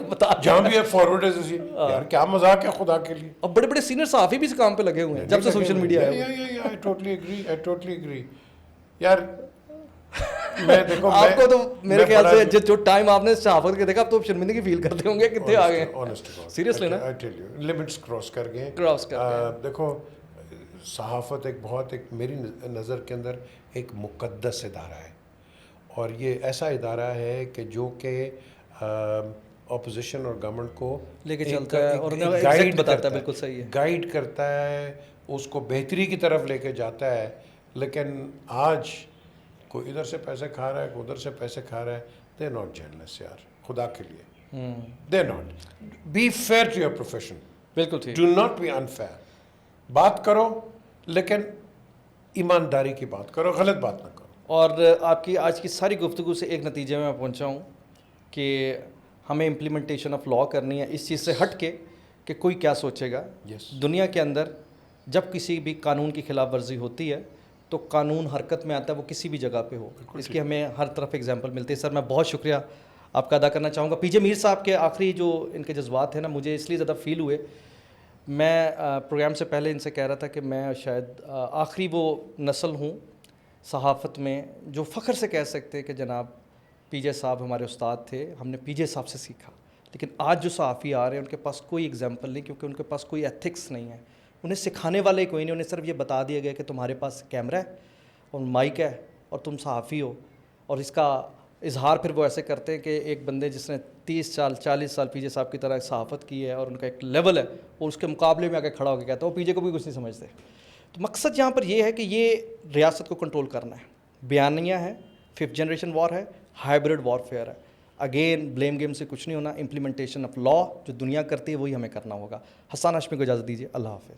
بتا جہاں بھی ہے فارورڈ ایز ریسیو. یار کیا مذاق ہے خدا کے لیے. اب بڑے بڑے سینئر صحافی بھی اس کام پہ لگے ہوئے ہیں جب سے سوشل میڈیا ہے. آئی ٹوٹلی ایگری یار. میں دیکھو آپ کو تو میرے خیال سے جو ٹائم آپ نے صحافت کے دیکھا, اب تو شرمندگی فیل کرتے ہوں گے کتنے آ گئے ہیں. سیریسلی نا, لمٹس کراس کر گئے. دیکھو صحافت ایک بہت, ایک میری نظر کے اندر ایک مقدس ادارہ ہے, اور یہ ایسا ادارہ ہے کہ جو کہ اپوزیشن اور گورنمنٹ کو لے کے چلتا ہے اور انہیں ایگزیکٹ بتاتا ہے. بالکل صحیح ہے. گائیڈ کرتا ہے, اس کو بہتری کی طرف لے کے جاتا ہے. لیکن آج کوئی ادھر سے پیسے کھا رہا ہے, کوئی ادھر سے پیسے کھا رہا ہے. دے آر ناٹ جرنلسٹ یار, خدا کے لیے they are not. Be fair to your profession. بالکل ٹھیک. Do not be unfair. بات کرو لیکن ایمانداری کی بات کرو, غلط بات نہ کرو. اور آپ کی آج کی ساری گفتگو سے ایک نتیجے میں پہنچا ہوں کہ ہمیں امپلیمنٹیشن آف لا کرنی ہے اس چیز سے ہٹ کے کہ کوئی کیا سوچے گا. دنیا کے اندر جب کسی بھی قانون کی خلاف ورزی ہوتی ہے تو قانون حرکت میں آتا ہے, وہ کسی بھی جگہ پہ ہو. اس کی ہمیں ہر طرف اگزامپل ملتے ہیں. سر میں بہت شکریہ آپ کا ادا کرنا چاہوں گا. پی جے میر صاحب کے آخری جو ان کے جذبات ہیں نا, مجھے اس لیے زیادہ فیل ہوئے. میں پروگرام سے پہلے ان سے کہہ رہا تھا کہ میں شاید آخری وہ نسل ہوں صحافت میں جو فخر سے کہہ سکتے کہ جناب پی جے صاحب ہمارے استاد تھے, ہم نے پی جے صاحب سے سیکھا. لیکن آج جو صحافی آ رہے ہیں ان کے پاس کوئی اگزامپل نہیں, کیونکہ ان کے پاس کوئی ایتھکس نہیں ہے. انہیں سکھانے والے کوئی نہیں, انہیں صرف یہ بتا دیا گیا کہ تمہارے پاس کیمرہ ہے اور مائک ہے اور تم صحافی ہو. اور اس کا اظہار پھر وہ ایسے کرتے ہیں کہ ایک بندے جس نے 30 سال 40 سال پی جے صاحب کی طرح صحافت کی ہے اور ان کا ایک لیول ہے, اور اس کے مقابلے میں آ کے کھڑا ہو کے کہتا ہے وہ پی جے کو بھی کچھ نہیں سمجھتے. تو مقصد یہاں پر یہ ہے کہ یہ ریاست کو کنٹرول کرنا ہے. بیانیہ ہے, 5th جنریشن وار ہے, ہائبرڈ وار فیئر ہے. اگین بلیم گیم سے کچھ نہیں ہونا. امپلیمنٹیشن آف لا جو دنیا کرتی ہے وہی ہمیں کرنا ہوگا. حسان ہاشمی کو اجازت دیجیے. اللہ حافظ.